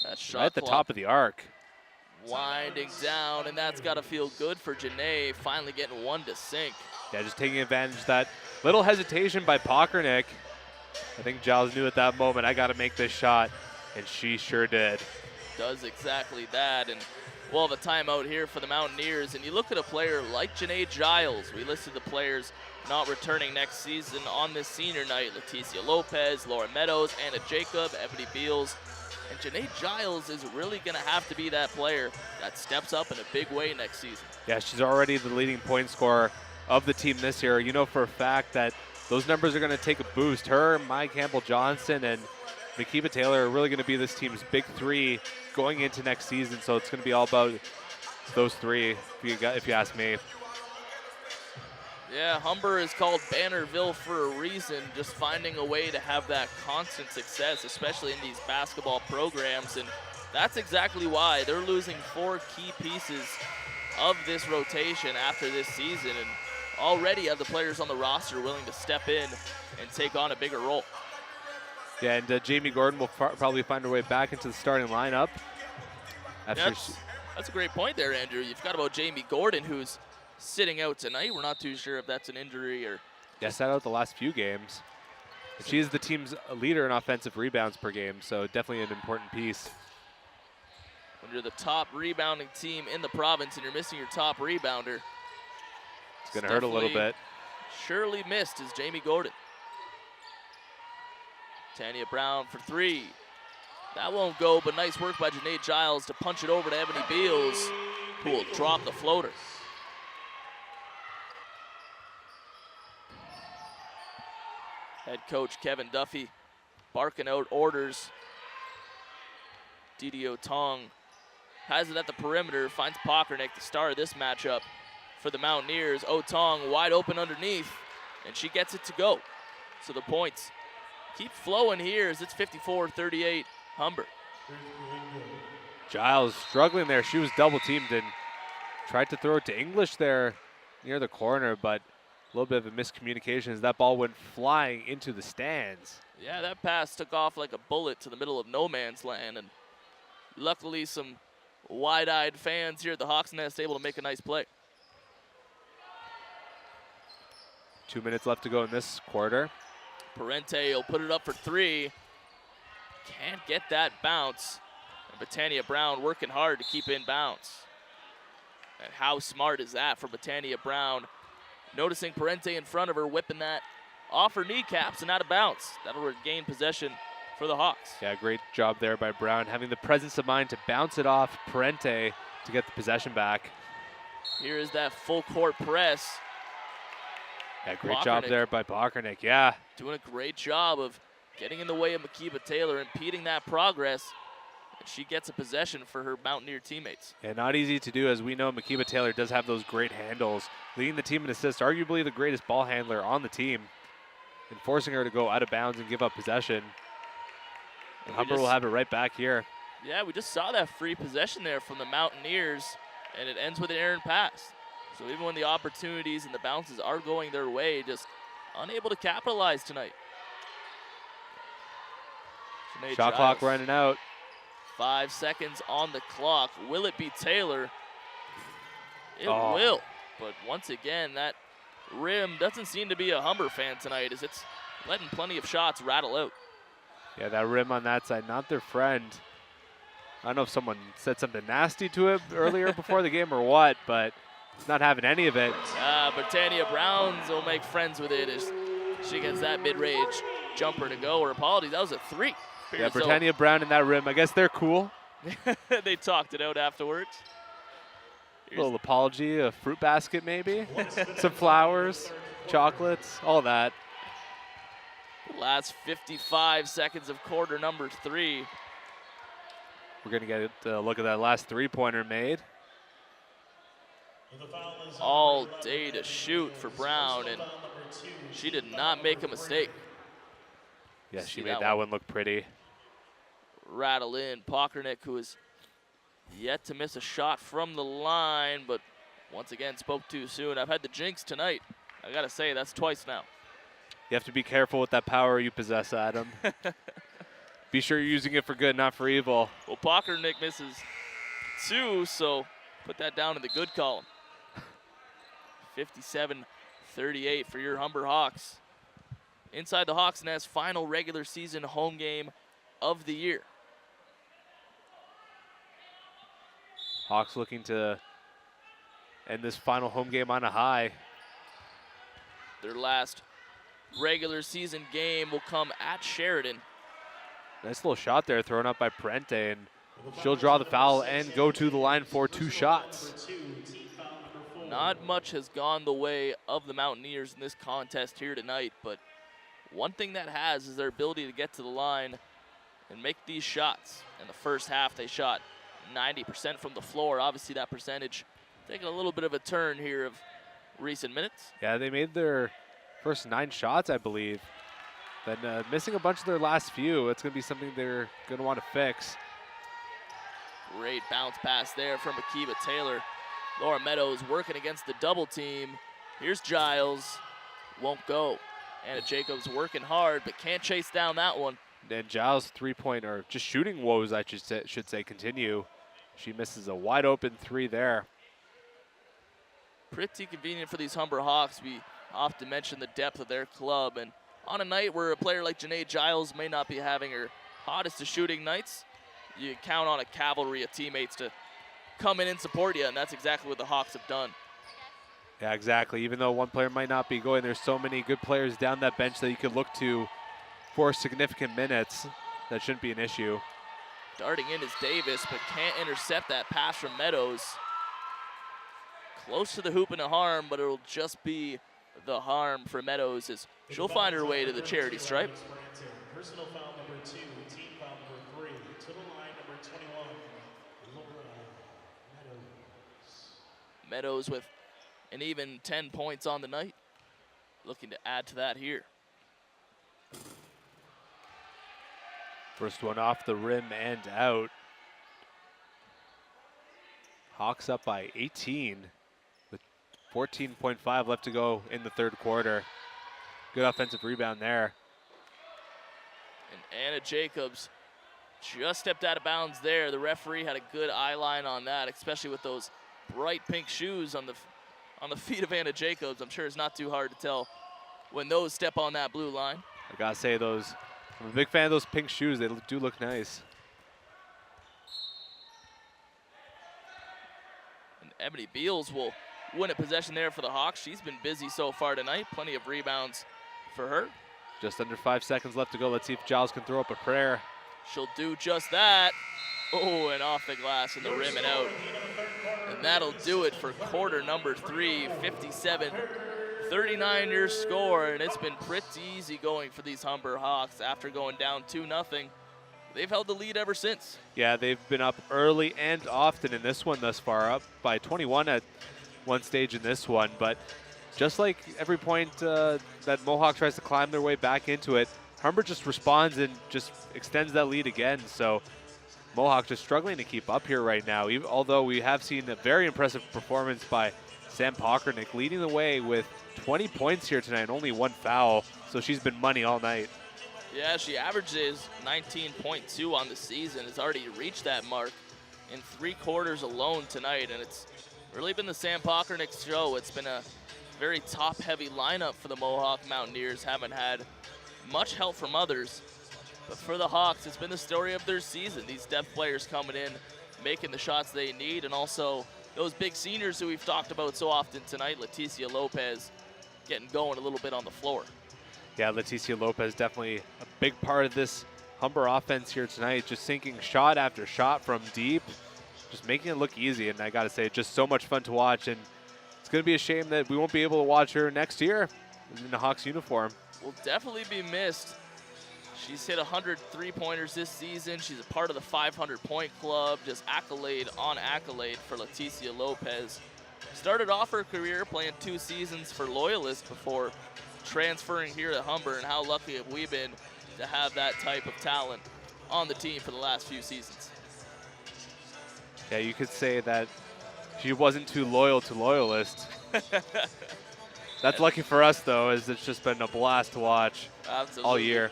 That shot right at the top of the arc. Winding down, and that's got to feel good for Janae, finally getting one to sink. Yeah, just taking advantage of that little hesitation by Pockernick. I think Giles knew at that moment, I got to make this shot, and she sure did. Does exactly that, and well, the timeout here for the Mountaineers, and you look at a player like Janae Giles. We listed the players not returning next season on this senior night. Leticia Lopez, Laura Meadows, Anna Jacob, Ebony Beals. And Janae Giles is really going to have to be that player that steps up in a big way next season. Yeah, she's already the leading point scorer of the team this year. You know for a fact that those numbers are going to take a boost. Her, Maya Campbell-Johnson, and Makiba Taylor are really going to be this team's big 3 going into next season. So it's going to be all about those 3, if you ask me. Yeah, Humber is called Bannerville for a reason, just finding a way to have that constant success, especially in these basketball programs. And that's exactly why they're losing 4 key pieces of this rotation after this season, and already have the players on the roster willing to step in and take on a bigger role. Yeah, and Jamie Gordon will probably find her way back into the starting lineup. That's a great point there, Andrew. You've got about Jamie Gordon, who's sitting out tonight. We're not too sure if that's an injury or... Yeah, sat out the last few games. She is the team's leader in offensive rebounds per game, so definitely an important piece. When you're the top rebounding team in the province and you're missing your top rebounder, it's going to hurt a little bit. Surely missed is Jamie Gordon. Tanya Brown for three. That won't go, but nice work by Janae Giles to punch it over to Ebony Beals, who will drop the floater. Head coach Kevin Duffy barking out orders. Didio Tong has it at the perimeter, finds Pockernick to start this matchup for the Mountaineers. Otong wide open underneath, and she gets it to go. So the points keep flowing here as it's 54-38 Humber. Giles struggling there. She was double teamed and tried to throw it to English there near the corner, but a little bit of a miscommunication as that ball went flying into the stands. Yeah, that pass took off like a bullet to the middle of no man's land, and luckily some wide-eyed fans here at the Hawks Nest able to make a nice play. 2 minutes left to go in this quarter. Parente will put it up for three. Can't get that bounce. And Britannia Brown working hard to keep in bounds. And how smart is that for Britannia Brown? Noticing Parente in front of her, whipping that off her kneecaps and out of bounds. That'll regain possession for the Hawks. Yeah, great job there by Brown, having the presence of mind to bounce it off Parente to get the possession back. Here is that full court press. Yeah, great job there by Pockernick, yeah. Doing a great job of getting in the way of Makiba Taylor, impeding that progress. And she gets a possession for her Mountaineer teammates. And not easy to do, as we know Makiba Taylor does have those great handles, leading the team in assists, arguably the greatest ball handler on the team, and forcing her to go out of bounds and give up possession. And Humber will have it right back here. Yeah, we just saw that free possession there from the Mountaineers, and it ends with an errant pass. So even when the opportunities and the bounces are going their way, just unable to capitalize tonight. Shot clock running out. 5 seconds on the clock. Will it be Taylor? It will. But once again, that rim doesn't seem to be a Humber fan tonight, as it's letting plenty of shots rattle out. Yeah, that rim on that side, not their friend. I don't know if someone said something nasty to it earlier before the game or what, but it's not having any of it. Britannia Browns will make friends with it as she gets that mid-range jumper to go. Her apologies, that was a three. Yeah, Britannia Brown in that rim. I guess they're cool. They talked it out afterwards. A little apology, a fruit basket maybe, some flowers, chocolates, all that. The last 55 seconds of quarter number three. We're going to get a look at that last three-pointer made. All day to shoot for Brown, and she did not make a mistake. Yeah, she made that one look pretty. Rattle in. Pockernick, who is yet to miss a shot from the line, but once again spoke too soon. I've had the jinx tonight. I got to say, that's twice now. You have to be careful with that power you possess, Adam. Be sure you're using it for good, not for evil. Well, Pockernick misses two, so put that down in the good column. 57-38 for your Humber Hawks. Inside the Hawks Nest, final regular season home game of the year. Hawks looking to end this final home game on a high. Their last regular season game will come at Sheridan. Nice little shot there thrown up by Parente, and she'll draw the foul and go to the line for two shots. Not much has gone the way of the Mountaineers in this contest here tonight, but one thing that has is their ability to get to the line and make these shots. In the first half, they shot 90% from the floor. Obviously, that percentage taking a little bit of a turn here of recent minutes. Yeah, they made their first 9 shots, I believe. Then missing a bunch of their last few. It's going to be something they're going to want to fix. Great bounce pass there from Makiba Taylor. Laura Meadows working against the double team. Here's Giles. Won't go. Anna Jacobs working hard, but can't chase down that one. And Giles' three-point, or just shooting woes, I should say, continue. She misses a wide open three there. Pretty convenient for these Humber Hawks. We often mention the depth of their club, and on a night where a player like Janae Giles may not be having her hottest of shooting nights, you count on a cavalry of teammates to come in and support you, and that's exactly what the Hawks have done. Yeah, exactly. Even though one player might not be going, there's so many good players down that bench that you could look to for significant minutes, that shouldn't be an issue. Darting in is Davis, but can't intercept that pass from Meadows. Close to the hoop and a harm, but it'll just be the harm for Meadows as she'll find her way to the charity stripe. Personal foul number 2, team foul number 3. To the line, number 21, Laura Meadows. Meadows with an even 10 points on the night. Looking to add to that here. First one off the rim and out. Hawks up by 18 with 14.5 left to go in the third quarter. Good offensive rebound there. And Anna Jacobs just stepped out of bounds there. The referee had a good eye line on that, especially with those bright pink shoes on the feet of Anna Jacobs. I'm sure it's not too hard to tell when those step on that blue line. I gotta say, I'm a big fan of those pink shoes. They do look nice. And Ebony Beals will win a possession there for the Hawks. She's been busy so far tonight. Plenty of rebounds for her. Just under 5 seconds left to go. Let's see if Giles can throw up a prayer. She'll do just that. Oh, and off the glass and the rim and out. And that'll do it for quarter number 3, 57-39 your score. And it's been pretty easy going for these Humber Hawks after going down 2-0. They've held the lead ever since. Yeah, they've been up early and often in this one thus far, up by 21 at one stage in this one. But just like every point that Mohawk tries to climb their way back into it, Humber just responds and just extends that lead again. So Mohawk just struggling to keep up here right now, although we have seen a very impressive performance by Sam Pockernick, leading the way with 20 points here tonight and only 1 foul. So she's been money all night. Yeah, she averages 19.2 on the season. Has already reached that mark in 3 quarters alone tonight, and it's really been the Sam Pockernick show. It's been a very top-heavy lineup for the Mohawk Mountaineers. Haven't had much help from others, but for the Hawks, it's been the story of their season. These depth players coming in, making the shots they need, and also those big seniors who we've talked about so often tonight, Leticia Lopez, getting going a little bit on the floor. Yeah, Leticia Lopez definitely a big part of this Humber offense here tonight, just sinking shot after shot from deep, just making it look easy. And I got to say, just so much fun to watch. And it's going to be a shame that we won't be able to watch her next year in the Hawks uniform. Will definitely be missed. She's hit 100 3-pointers this season. She's a part of the 500-point club. Just accolade on accolade for Leticia Lopez. Started off her career playing 2 seasons for Loyalist before transferring here to Humber, and how lucky have we been to have that type of talent on the team for the last few seasons. Yeah, you could say that she wasn't too loyal to Loyalist. That's lucky for us, though, as it's just been a blast to watch. Absolutely. All year.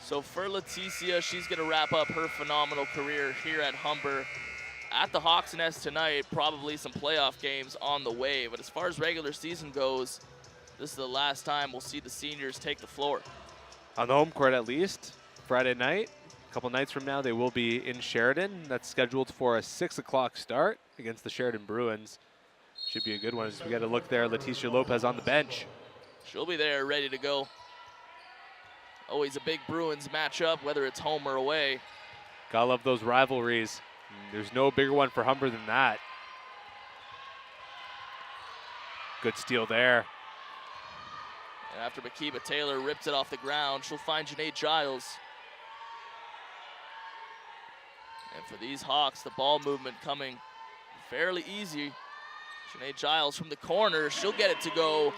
So for Leticia, she's going to wrap up her phenomenal career here at Humber. At the Hawks Nest tonight, probably some playoff games on the way. But as far as regular season goes, this is the last time we'll see the seniors take the floor. On the home court, at least. Friday night. A couple nights from now, they will be in Sheridan. That's scheduled for a 6 o'clock start against the Sheridan Bruins. Should be a good one as we got to look there. Leticia Lopez on the bench. She'll be there ready to go. Always a big Bruins matchup, whether it's home or away. Gotta love those rivalries. There's no bigger one for Humber than that. Good steal there. And after Makiba Taylor rips it off the ground, she'll find Janae Giles. And for these Hawks, the ball movement coming fairly easy. Janae Giles from the corner, she'll get it to go.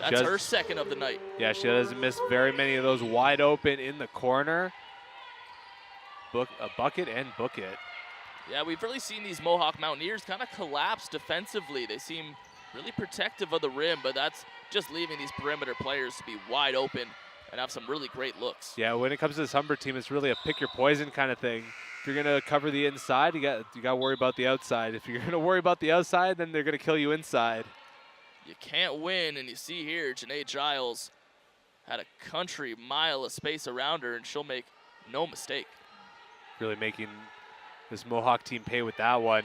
That's her second of the night. Yeah, she doesn't miss very many of those wide open in the corner. A bucket and book it. Yeah, we've really seen these Mohawk Mountaineers kind of collapse defensively. They seem really protective of the rim, but that's just leaving these perimeter players to be wide open and have some really great looks. Yeah, when it comes to this Humber team, it's really a pick your poison kind of thing. If you're gonna cover the inside, you got to worry about the outside. If you're gonna worry about the outside, then they're gonna kill you inside. You can't win, and you see here, Janae Giles had a country mile of space around her, and she'll make no mistake. Really making this Mohawk team pay with that one.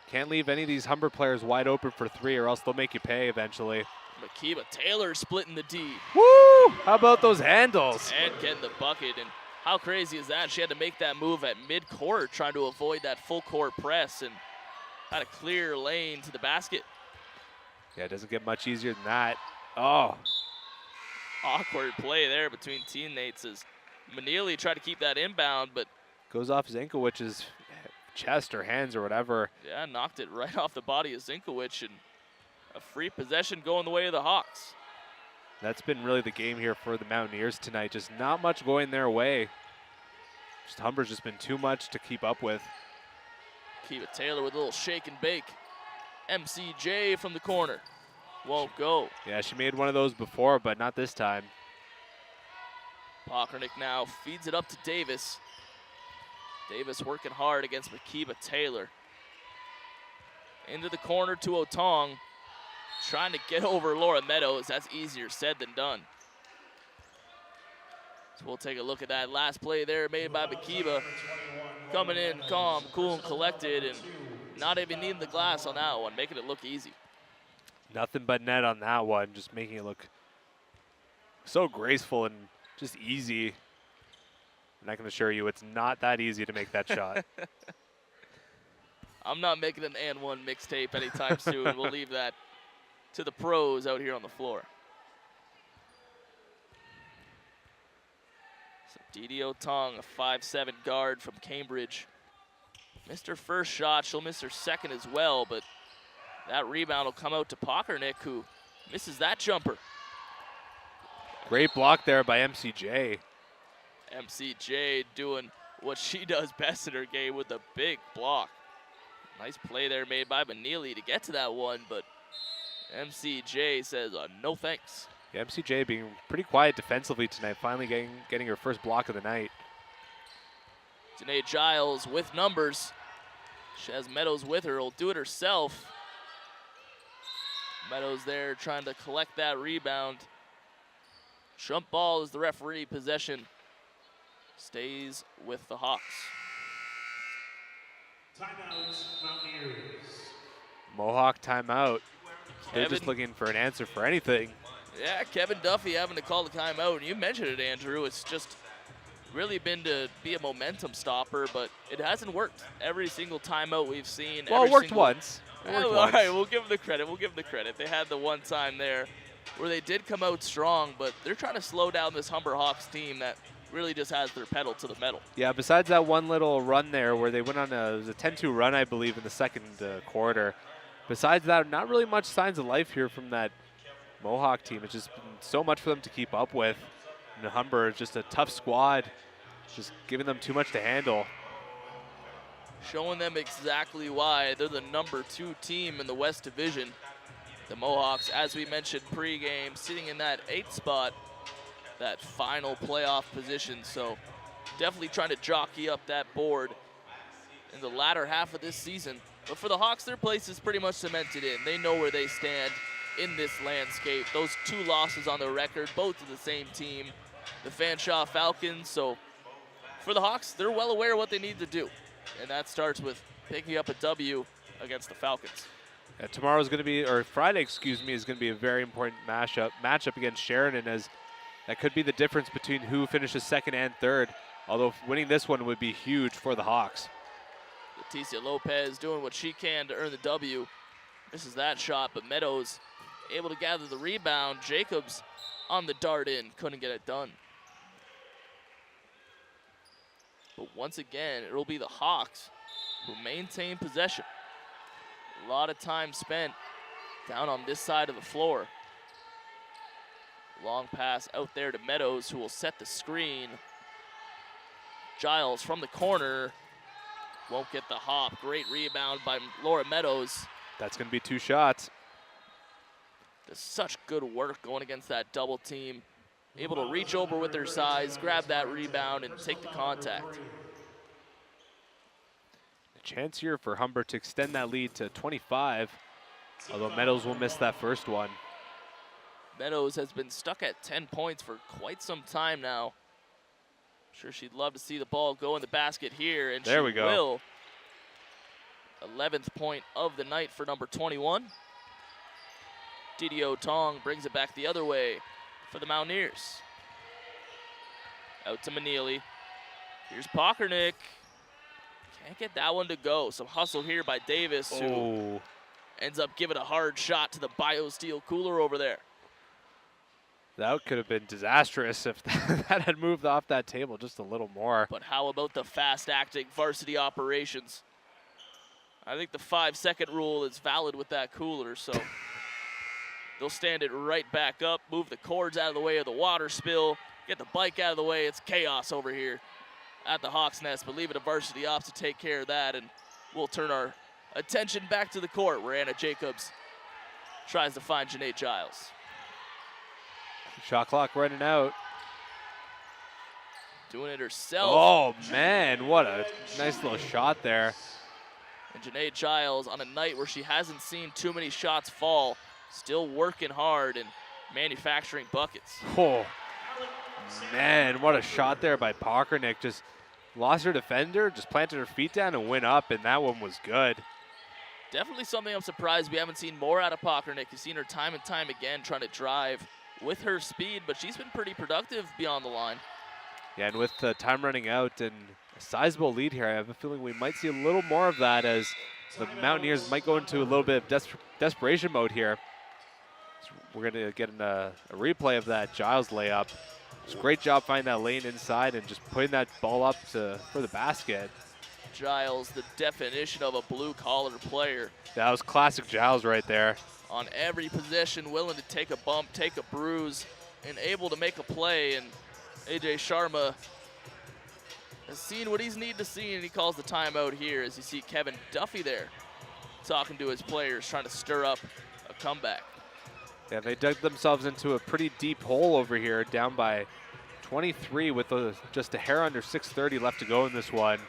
Can't leave any of these Humber players wide open for three, or else they'll make you pay eventually. Makiba Taylor splitting the D. Woo! How about those handles? And getting the bucket. And how crazy is that? She had to make that move at mid-court, trying to avoid that full-court press, and had a clear lane to the basket. Yeah, it doesn't get much easier than that. Oh. Awkward play there between teammates as Manili tried to keep that inbound, but Goes off Zinkowicz's chest or hands or whatever. yeah, knocked it right off the body of Zinkowicz, and a free possession going the way of the Hawks. That's been really the game here for the Mountaineers tonight. Just not much going their way. Just Humber's just been too much to keep up with. Kiva Taylor with a little shake and bake. MCJ from the corner. Won't go. Yeah, she made one of those before, but not this time. Pockernick now feeds it up to Davis. Davis working hard against Makiba Taylor. Into the corner to Otong. Trying to get over Laura Meadows. That's easier said than done. So we'll take a look at that last play there made by Makiba. Coming in calm, cool, and collected, and not even needing the glass on that one, making it look easy. Nothing but net on that one, just making it look so graceful and just easy. And I can assure you it's not that easy to make that shot. I'm not making an and one mixtape anytime soon. We'll leave that to the pros out here on the floor. So Didi Otong, a 5'7" guard from Cambridge. Missed her first shot. She'll miss her second as well, but that rebound will come out to Pockernick, who misses that jumper. Great block there by MCJ. MCJ doing what she does best in her game with a big block. Nice play there made by Manili to get to that one, but MCJ says no thanks. Yeah, MCJ being pretty quiet defensively tonight, finally getting her first block of the night. Janae Giles with numbers. She has Meadows with her, will do it herself. Meadows there trying to collect that rebound. Jump ball is the referee. Possession stays with the Hawks. Timeout, Mountaineers. Mohawk timeout. They're Kevin, just looking for an answer for anything. yeah, Kevin Duffy having to call the timeout. You mentioned it, Andrew. It's just really been to be a momentum stopper, but it hasn't worked. Every single timeout we've seen. Well, it worked once. All right, we'll give them the credit. We'll give them the credit. They had the one time there where they did come out strong, but they're trying to slow down this Humber Hawks team that really just has their pedal to the metal. Yeah, besides that one little run there where they went on a 10-2 run, I believe, in the second quarter. Besides that, not really much signs of life here from that Mohawk team. It's just been so much for them to keep up with. And Humber is just a tough squad, just giving them too much to handle. Showing them exactly why they're the #2 team in the West Division. The Mohawks, as we mentioned pregame, sitting in that 8th spot, that final playoff position. So definitely trying to jockey up that board in the latter half of this season. But for the Hawks, their place is pretty much cemented in. They know where they stand in this landscape. Those 2 losses on their record, both to the same team, the Fanshawe Falcons. So for the Hawks, they're well aware of what they need to do. And that starts with picking up a W against the Falcons. Yeah, tomorrow's going to be, or Friday, excuse me, is going to be a very important matchup against Sheridan, as that could be the difference between who finishes second and third. Although winning this one would be huge for the Hawks. Leticia Lopez doing what she can to earn the W. Misses that shot, but Meadows able to gather the rebound. Jacobs on the dart in, couldn't get it done. But once again, it'll be the Hawks who maintain possession. A lot of time spent down on this side of the floor. Long pass out there to Meadows, who will set the screen. Giles from the corner. Won't get the hop. Great rebound by Laura Meadows. That's going to be 2 shots. Does such good work going against that double team. Able to reach over with their size, grab that rebound, and take the contact. A chance here for Humber to extend that lead to 25, although Meadows will miss that first one. Meadows has been stuck at 10 points for quite some time now. I'm sure she'd love to see the ball go in the basket here, and there she we go. will. 11th point of the night for number 21. Didio Tong brings it back the other way for the Mountaineers. Out to Manili. Here's Pockernick. Can't get that one to go. Some hustle here by Davis, who ends up giving a hard shot to the BioSteel cooler over there. That could have been disastrous if that had moved off that table just a little more. But how about the fast-acting varsity operations? I think the 5-second rule is valid with that cooler, so they'll stand it right back up, move the cords out of the way of the water spill, get the bike out of the way. It's chaos over here at the Hawks Nest, but leave it to varsity ops to take care of that, and we'll turn our attention back to the court where Anna Jacobs tries to find Janae Giles. Shot clock running out. Doing it herself. Oh, man, what a nice little shot there. And Janae Giles, on a night where she hasn't seen too many shots fall, still working hard and manufacturing buckets. Oh, man, what a shot there by Pockernick. Just lost her defender, just planted her feet down and went up, and that one was good. Definitely something I'm surprised we haven't seen more out of Pockernick. You've seen her time and time again trying to drive with her speed, but she's been pretty productive beyond the line. Yeah, and with the time running out and a sizable lead here, I have a feeling we might see a little more of that as the Mountaineers might go into a little bit of desperation mode here. So we're going to get a replay of that Giles layup. Just great job finding that lane inside and just putting that ball up for the basket. Giles, the definition of a blue-collar player. That was classic Giles right there. On every possession, willing to take a bump, take a bruise, and able to make a play. And AJ Sharma has seen what he's needed to see, and he calls the timeout here as you see Kevin Duffy there talking to his players, trying to stir up a comeback. Yeah, they dug themselves into a pretty deep hole over here, down by 23 with just a hair under 6:30 left to go in this one.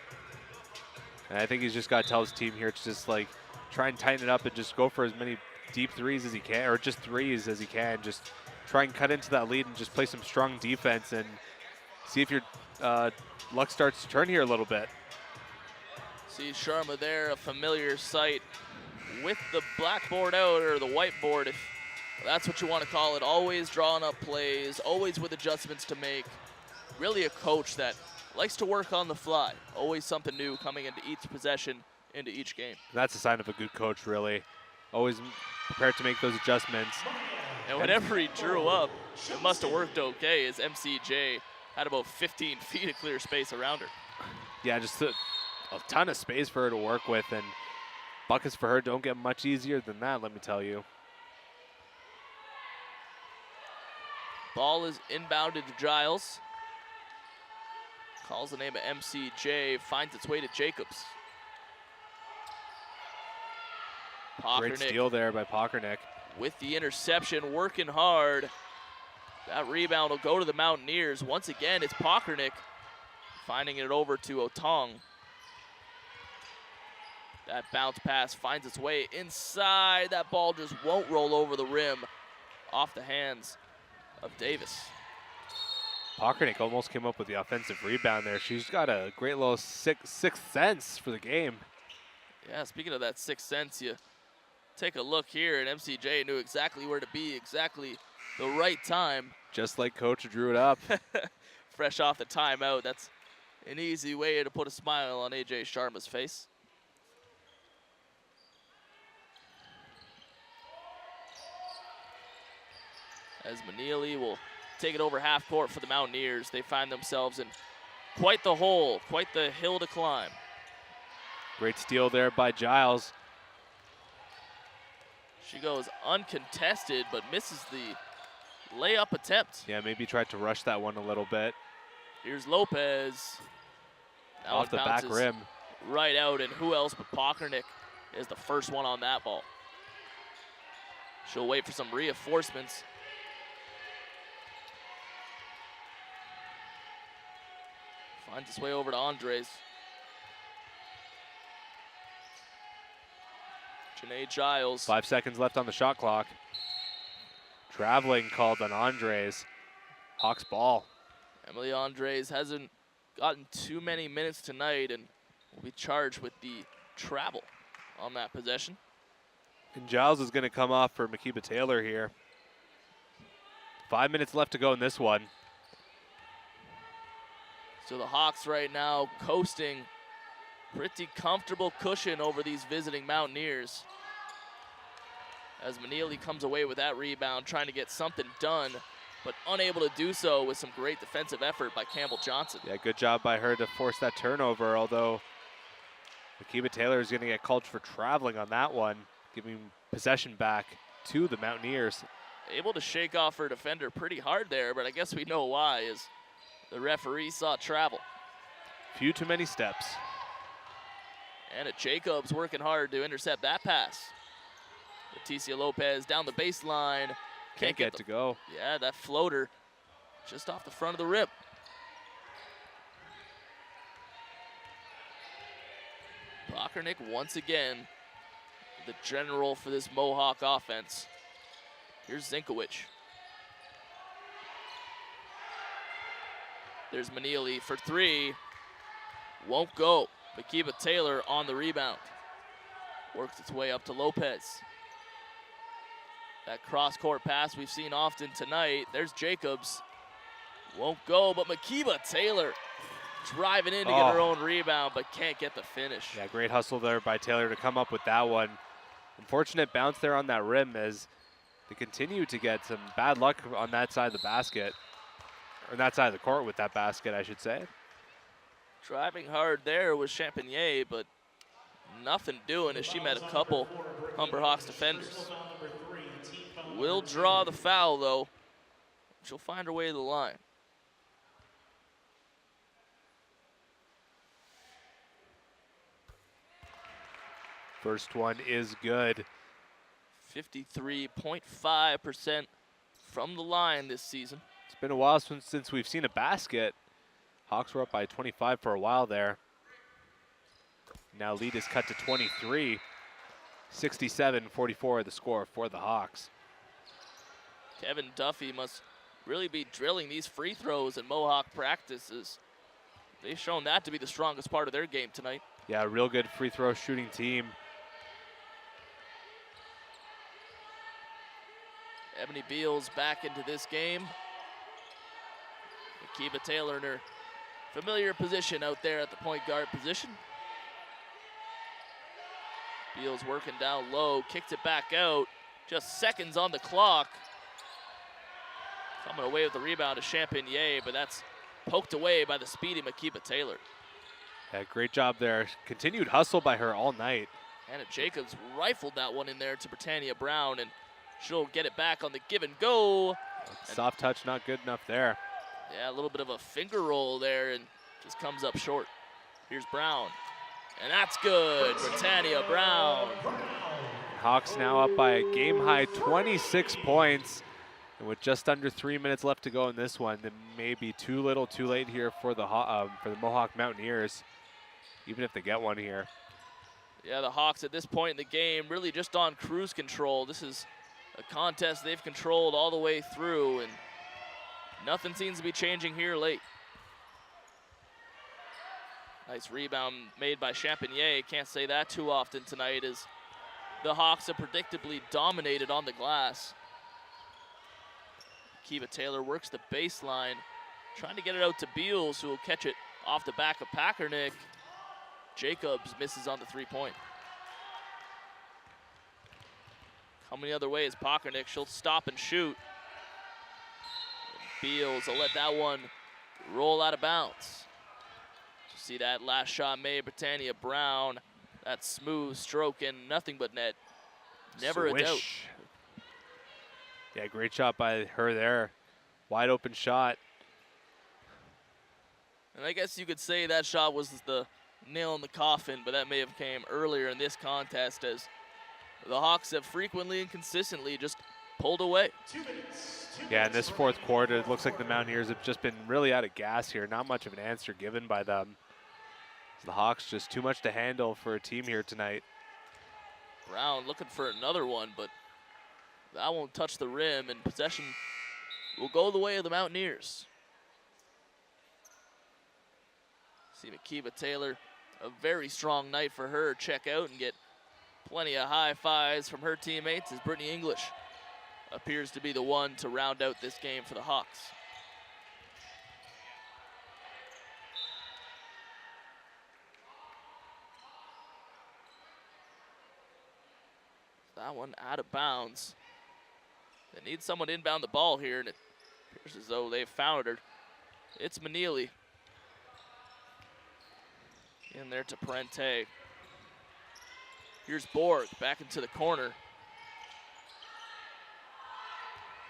And I think he's just got to tell his team here to just like try and tighten it up and just go for as many deep threes as he can, or just threes as he can. Just try and cut into that lead and just play some strong defense and see if your luck starts to turn here a little bit. See Sharma there, a familiar sight with the blackboard out, or the whiteboard, if that's what you want to call it. Always drawing up plays, always with adjustments to make. Really a coach that likes to work on the fly. Always something new coming into each possession, into each game. That's a sign of a good coach, really. Always prepared to make those adjustments. And whenever he drew up, it must have worked okay, as MCJ had about 15 feet of clear space around her. Yeah, just a ton of space for her to work with, and buckets for her don't get much easier than that, let me tell you. Ball is inbounded to Giles. Calls the name of MCJ, finds its way to Jacobs. Great steal there by Pockernick. With the interception, working hard. That rebound will go to the Mountaineers. Once again, it's Pockernick finding it over to Otong. That bounce pass finds its way inside. That ball just won't roll over the rim off the hands of Davis. Pockernick almost came up with the offensive rebound there. She's got a great little sixth sense for the game. Yeah, speaking of that sixth sense, you take a look here, and MCJ knew exactly where to be, exactly the right time. Just like Coach drew it up. Fresh off the timeout. That's an easy way to put a smile on AJ Sharma's face. As Manili will take it over half court for the Mountaineers. They find themselves in quite the hole, quite the hill to climb. Great steal there by Giles. She goes uncontested, but misses the layup attempt. Yeah, maybe tried to rush that one a little bit. Here's Lopez. That Off the back rim. Right out, and who else but Pockernick is the first one on that ball. She'll wait for some reinforcements. Finds its way over to Andres. Janae Giles. 5 seconds left on the shot clock. Traveling called on Andres. Hawks ball. Emily Andres hasn't gotten too many minutes tonight and will be charged with the travel. on that possession. And Giles is going to come off for Makiba Taylor here. 5 minutes left to go in this one. So the Hawks right now coasting, pretty comfortable cushion over these visiting Mountaineers. As Manili comes away with that rebound, trying to get something done, but unable to do so with some great defensive effort by Campbell Johnson. Yeah, good job by her to force that turnover, although Makiba Taylor is going to get called for traveling on that one, giving possession back to the Mountaineers. Able to shake off her defender pretty hard there, but I guess we know why, is the referee saw travel. Few too many steps. And Jacobs working hard to intercept that pass. Leticia Lopez down the baseline. Can't get to go. Yeah, that floater just off the front of the rim. Pockernick once again, the general for this Mohawk offense. Here's Zinkowicz. There's Manili for three. Won't go. Makiba Taylor on the rebound. Works its way up to Lopez. That cross-court pass we've seen often tonight. There's Jacobs. Won't go, but Makiba Taylor driving in to get her own rebound, but can't get the finish. Yeah, great hustle there by Taylor to come up with that one. Unfortunate bounce there on that rim as they continue to get some bad luck on that side of the basket. Or that side of the court with that basket, I should say. Driving hard there was Champagnie, but nothing doing as she met a couple Humber Hawks defenders. Will draw the foul, though. She'll find her way to the line. First one is good. 53.5% from the line this season. It's been a while since we've seen a basket. Hawks were up by 25 for a while there. Now lead is cut to 23. 67-44 the score for the Hawks. Kevin Duffy must really be drilling these free throws in Mohawk practices. They've shown that to be the strongest part of their game tonight. Yeah, a real good free throw shooting team. Ebony Beals back into this game. Makiba Taylor in her familiar position out there at the point guard position. Beals working down low, kicked it back out. Just seconds on the clock. Coming away with the rebound to Champagnie, but that's poked away by the speedy Makiba Taylor. Yeah, great job there. Continued hustle by her all night. Anna Jacobs rifled that one in there to Britannia Brown, and she'll get it back on the give and go. Soft touch not good enough there. Yeah, a little bit of a finger roll there and just comes up short. Here's Brown, and that's good. Britannia Brown. Hawks now up by a game-high 26 points. And with just under 3 minutes left to go in this one, then maybe too little, too late here for the Mohawk Mountaineers, even if they get one here. Yeah, the Hawks at this point in the game really just on cruise control. This is a contest they've controlled all the way through, and nothing seems to be changing here late. Nice rebound made by Champagnie. Can't say that too often tonight as the Hawks have predictably dominated on the glass. Makiba Taylor works the baseline, trying to get it out to Beals, who will catch it off the back of Packernick. Jacobs misses on the three-point. Coming the other way is Packernick. She'll stop and shoot. Beals will let that one roll out of bounds. You see that last shot made, Britannia Brown. That smooth stroke in, nothing but net. Never Swish. a doubt. Yeah, great shot by her there. Wide open shot. And I guess you could say that shot was the nail in the coffin, but that may have came earlier in this contest as the Hawks have frequently and consistently just pulled away. Yeah, in this fourth quarter, it looks like the Mountaineers have just been really out of gas here. Not much of an answer given by them. The Hawks just too much to handle for a team here tonight. Brown looking for another one, but that won't touch the rim, and possession will go the way of the Mountaineers. See Makiba Taylor, a very strong night for her. Check out and get Plenty of high fives from her teammates as Brittany English appears to be the one to round out this game for the Hawks. That one out of bounds. They need someone to inbound the ball here, and it appears as though they've found her. It's Manili. In there to Parente. Here's Borg back into the corner.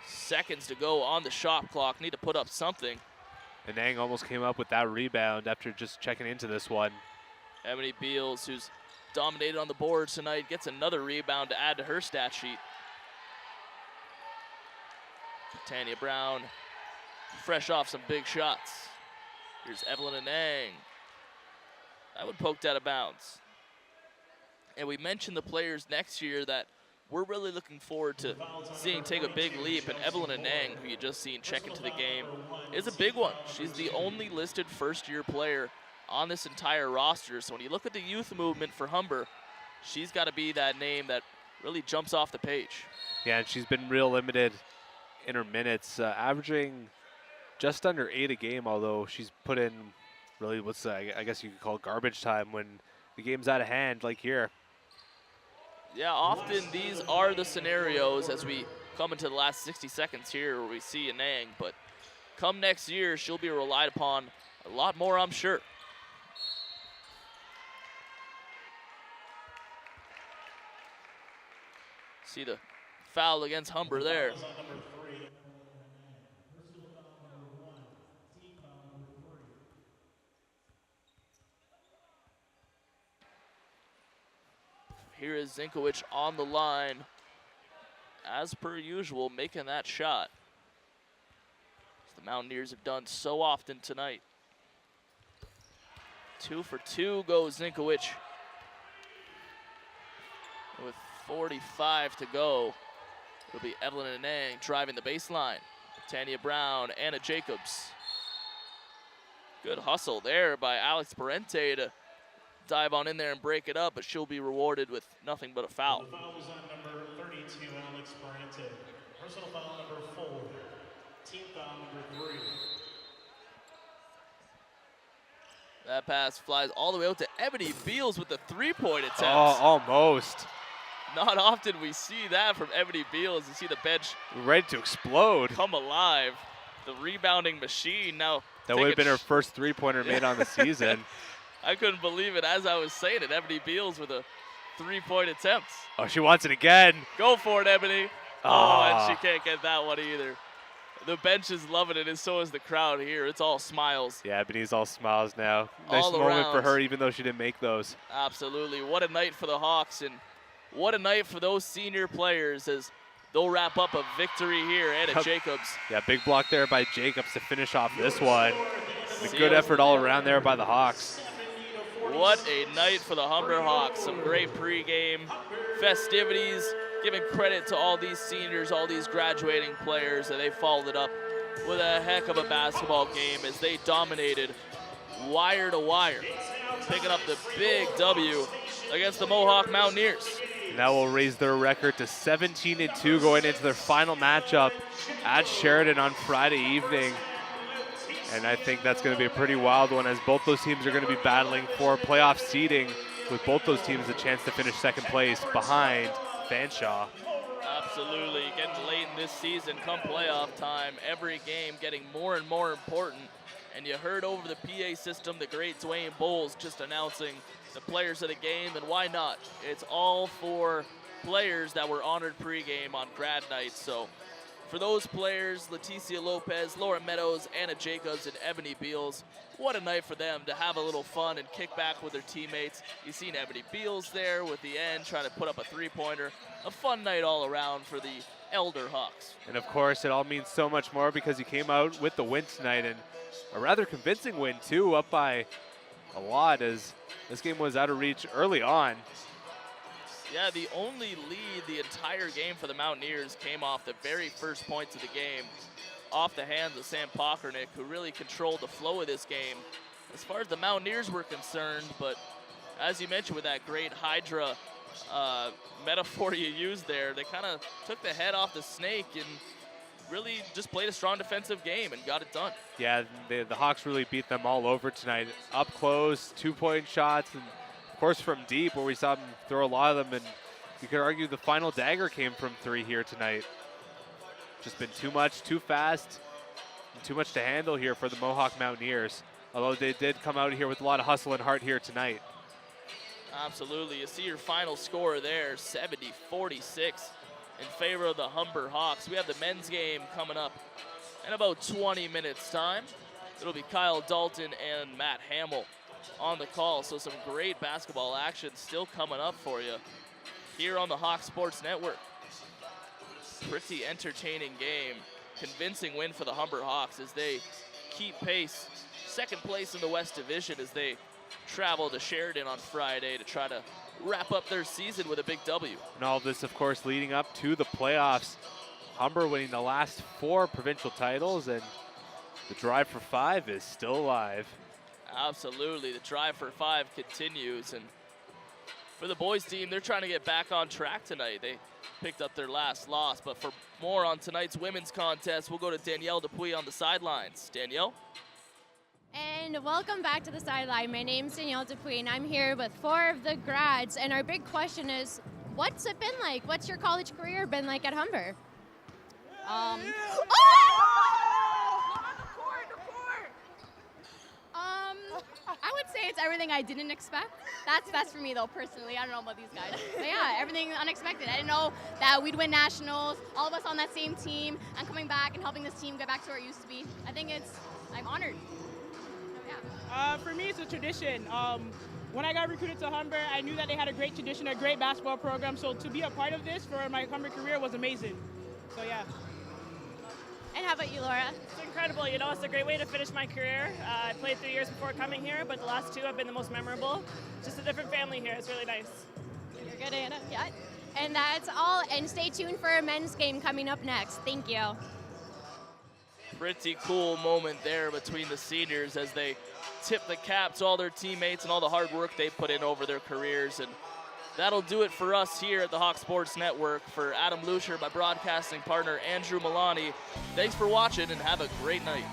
Seconds to go on the shot clock. Need to put up something. And Ang almost came up with that rebound after just checking into this one. Ebony Beals, who's dominated on the boards tonight, gets another rebound to add to her stat sheet. Tanya Brown, fresh off some big shots. Here's Evelyn Anang. That one poked out of bounds. And we mentioned the players next year that we're really looking forward to seeing take a big leap. And Evelyn Anang, who you just seen check into the game, is a big one. She's the only listed first-year player on this entire roster. So when you look at the youth movement for Humber, she's got to be that name that really jumps off the page. Yeah, and she's been real limited in her minutes, averaging just under 8 a game, although she's put in really what's, I guess you could call garbage time when the game's out of hand, like here. Yeah, often these are the scenarios as we come into the last 60 seconds here where we see Anang, but come next year, she'll be relied upon a lot more, I'm sure. See the foul against Humber there. Here is Zinkowicz on the line, as per usual, making that shot. As the Mountaineers have done so often tonight. 2 for 2 goes Zinkowicz. With 45 to go, it'll be Evelyn Anang driving the baseline. Tanya Brown, Anna Jacobs. Good hustle there by Alex Parente to dive on in there and break it up, but she'll be rewarded with nothing but a foul. The foul was on number 32, Alex Parente. Personal foul number 4. Team foul number 3. That pass flies all the way out to Ebony Beals with the three-point attempt. Oh, almost. Not often we see that from Ebony Beals. You see the bench Ready to explode. come alive. The rebounding machine now. That would have been her first three-pointer made on the season. I couldn't believe it as I was saying it. Ebony Beals with a three-point attempt. Oh, she wants it again. Go for it, Ebony. Oh, and she can't get that one either. The bench is loving it, and so is the crowd here. It's all smiles. Yeah, Ebony's all smiles now. Nice All moment for around. her, even though she didn't make those. Absolutely. What a night for the Hawks, and what a night for those senior players as they'll wrap up a victory here. Anna Jacobs. Yeah, big block there by Jacobs to finish off this one. A See, good it was- effort all around there by the Hawks. What a night for the Humber Hawks. Some great pregame festivities, giving credit to all these seniors, all these graduating players, and they followed it up with a heck of a basketball game as they dominated wire to wire, picking up the big W against the Mohawk Mountaineers. And that will raise their record to 17-2 going into their final matchup at Sheridan on Friday evening. And I think that's going to be a pretty wild one as both those teams are going to be battling for playoff seeding, with both those teams a chance to finish second place behind Fanshawe. Absolutely, getting late in this season, come playoff time, every game getting more and more important. And you heard over the PA system the great Dwayne Bowles just announcing the players of the game, and why not? It's all for players that were honored pregame on grad night. So for those players, Leticia Lopez, Laura Meadows, Anna Jacobs, and Ebony Beals, what a night for them to have a little fun and kick back with their teammates. You've seen Ebony Beals there with the end trying to put up a three-pointer. A fun night all around for the Elder Hawks. And of course, it all means so much more because you came out with the win tonight, and a rather convincing win too, up by a lot as this game was out of reach early on. Yeah, the only lead the entire game for the Mountaineers came off the very first points of the game, off the hands of Sam Pockernick, who really controlled the flow of this game as far as the Mountaineers were concerned. But as you mentioned, with that great Hydra metaphor you used there. They kind of took the head off the snake and really just played a strong defensive game and got it done. Yeah, the Hawks really beat them all over tonight. Up close, 2-point shots, and of course from deep where we saw them throw a lot of them, and you could argue the final dagger came from 3 here tonight. Just been too much, too fast, and too much to handle here for the Mohawk Mountaineers, although they did come out here with a lot of hustle and heart here tonight. Absolutely. You see your final score there, 70-46 in favor of the Humber Hawks. We have the men's game coming up in about 20 minutes time. It'll be Kyle Dalton and Matt Hamill on the call. So some great basketball action still coming up for you here on the Hawk Sports Network. Pretty entertaining game. Convincing win for the Humber Hawks as they keep pace. Second place in the West Division as they travel to Sheridan on Friday to try to wrap up their season with a big W. And all of this, of course, leading up to the playoffs. Humber winning the last 4 provincial titles, and the drive for 5 is still alive. Absolutely. The drive for 5 continues. And for the boys team, they're trying to get back on track tonight. They picked up their last loss. But for more on tonight's women's contest, we'll go to Danielle Dupuis on the sidelines. Danielle? And welcome back to the sideline. My name's Danielle Dupuis, and I'm here with 4 of the grads. And our big question is, what's it been like? What's your college career been like at Humber? Oh! I would say it's everything I didn't expect. That's for me though, personally. I don't know about these guys. But yeah, everything unexpected. I didn't know that we'd win nationals, all of us on that same team, and coming back and helping this team get back to where it used to be. I'm honored. Yeah. For me, it's a tradition. When I got recruited to Humber, I knew that they had a great tradition, a great basketball program. So to be a part of this for my Humber career was amazing. So yeah. And how about you, Laura? It's incredible. You know, it's a great way to finish my career. I played 3 years before coming here, but the last 2 have been the most memorable. Just a different family here. It's really nice. You're good, Anna. Yeah. And that's all. And stay tuned for a men's game coming up next. Thank you. Pretty cool moment there between the seniors as they tip the cap to all their teammates and all the hard work they put in over their careers. And that'll do it for us here at the Hawk Sports Network. For Adam Lucier, my broadcasting partner, Andrew Milani, thanks for watching and have a great night.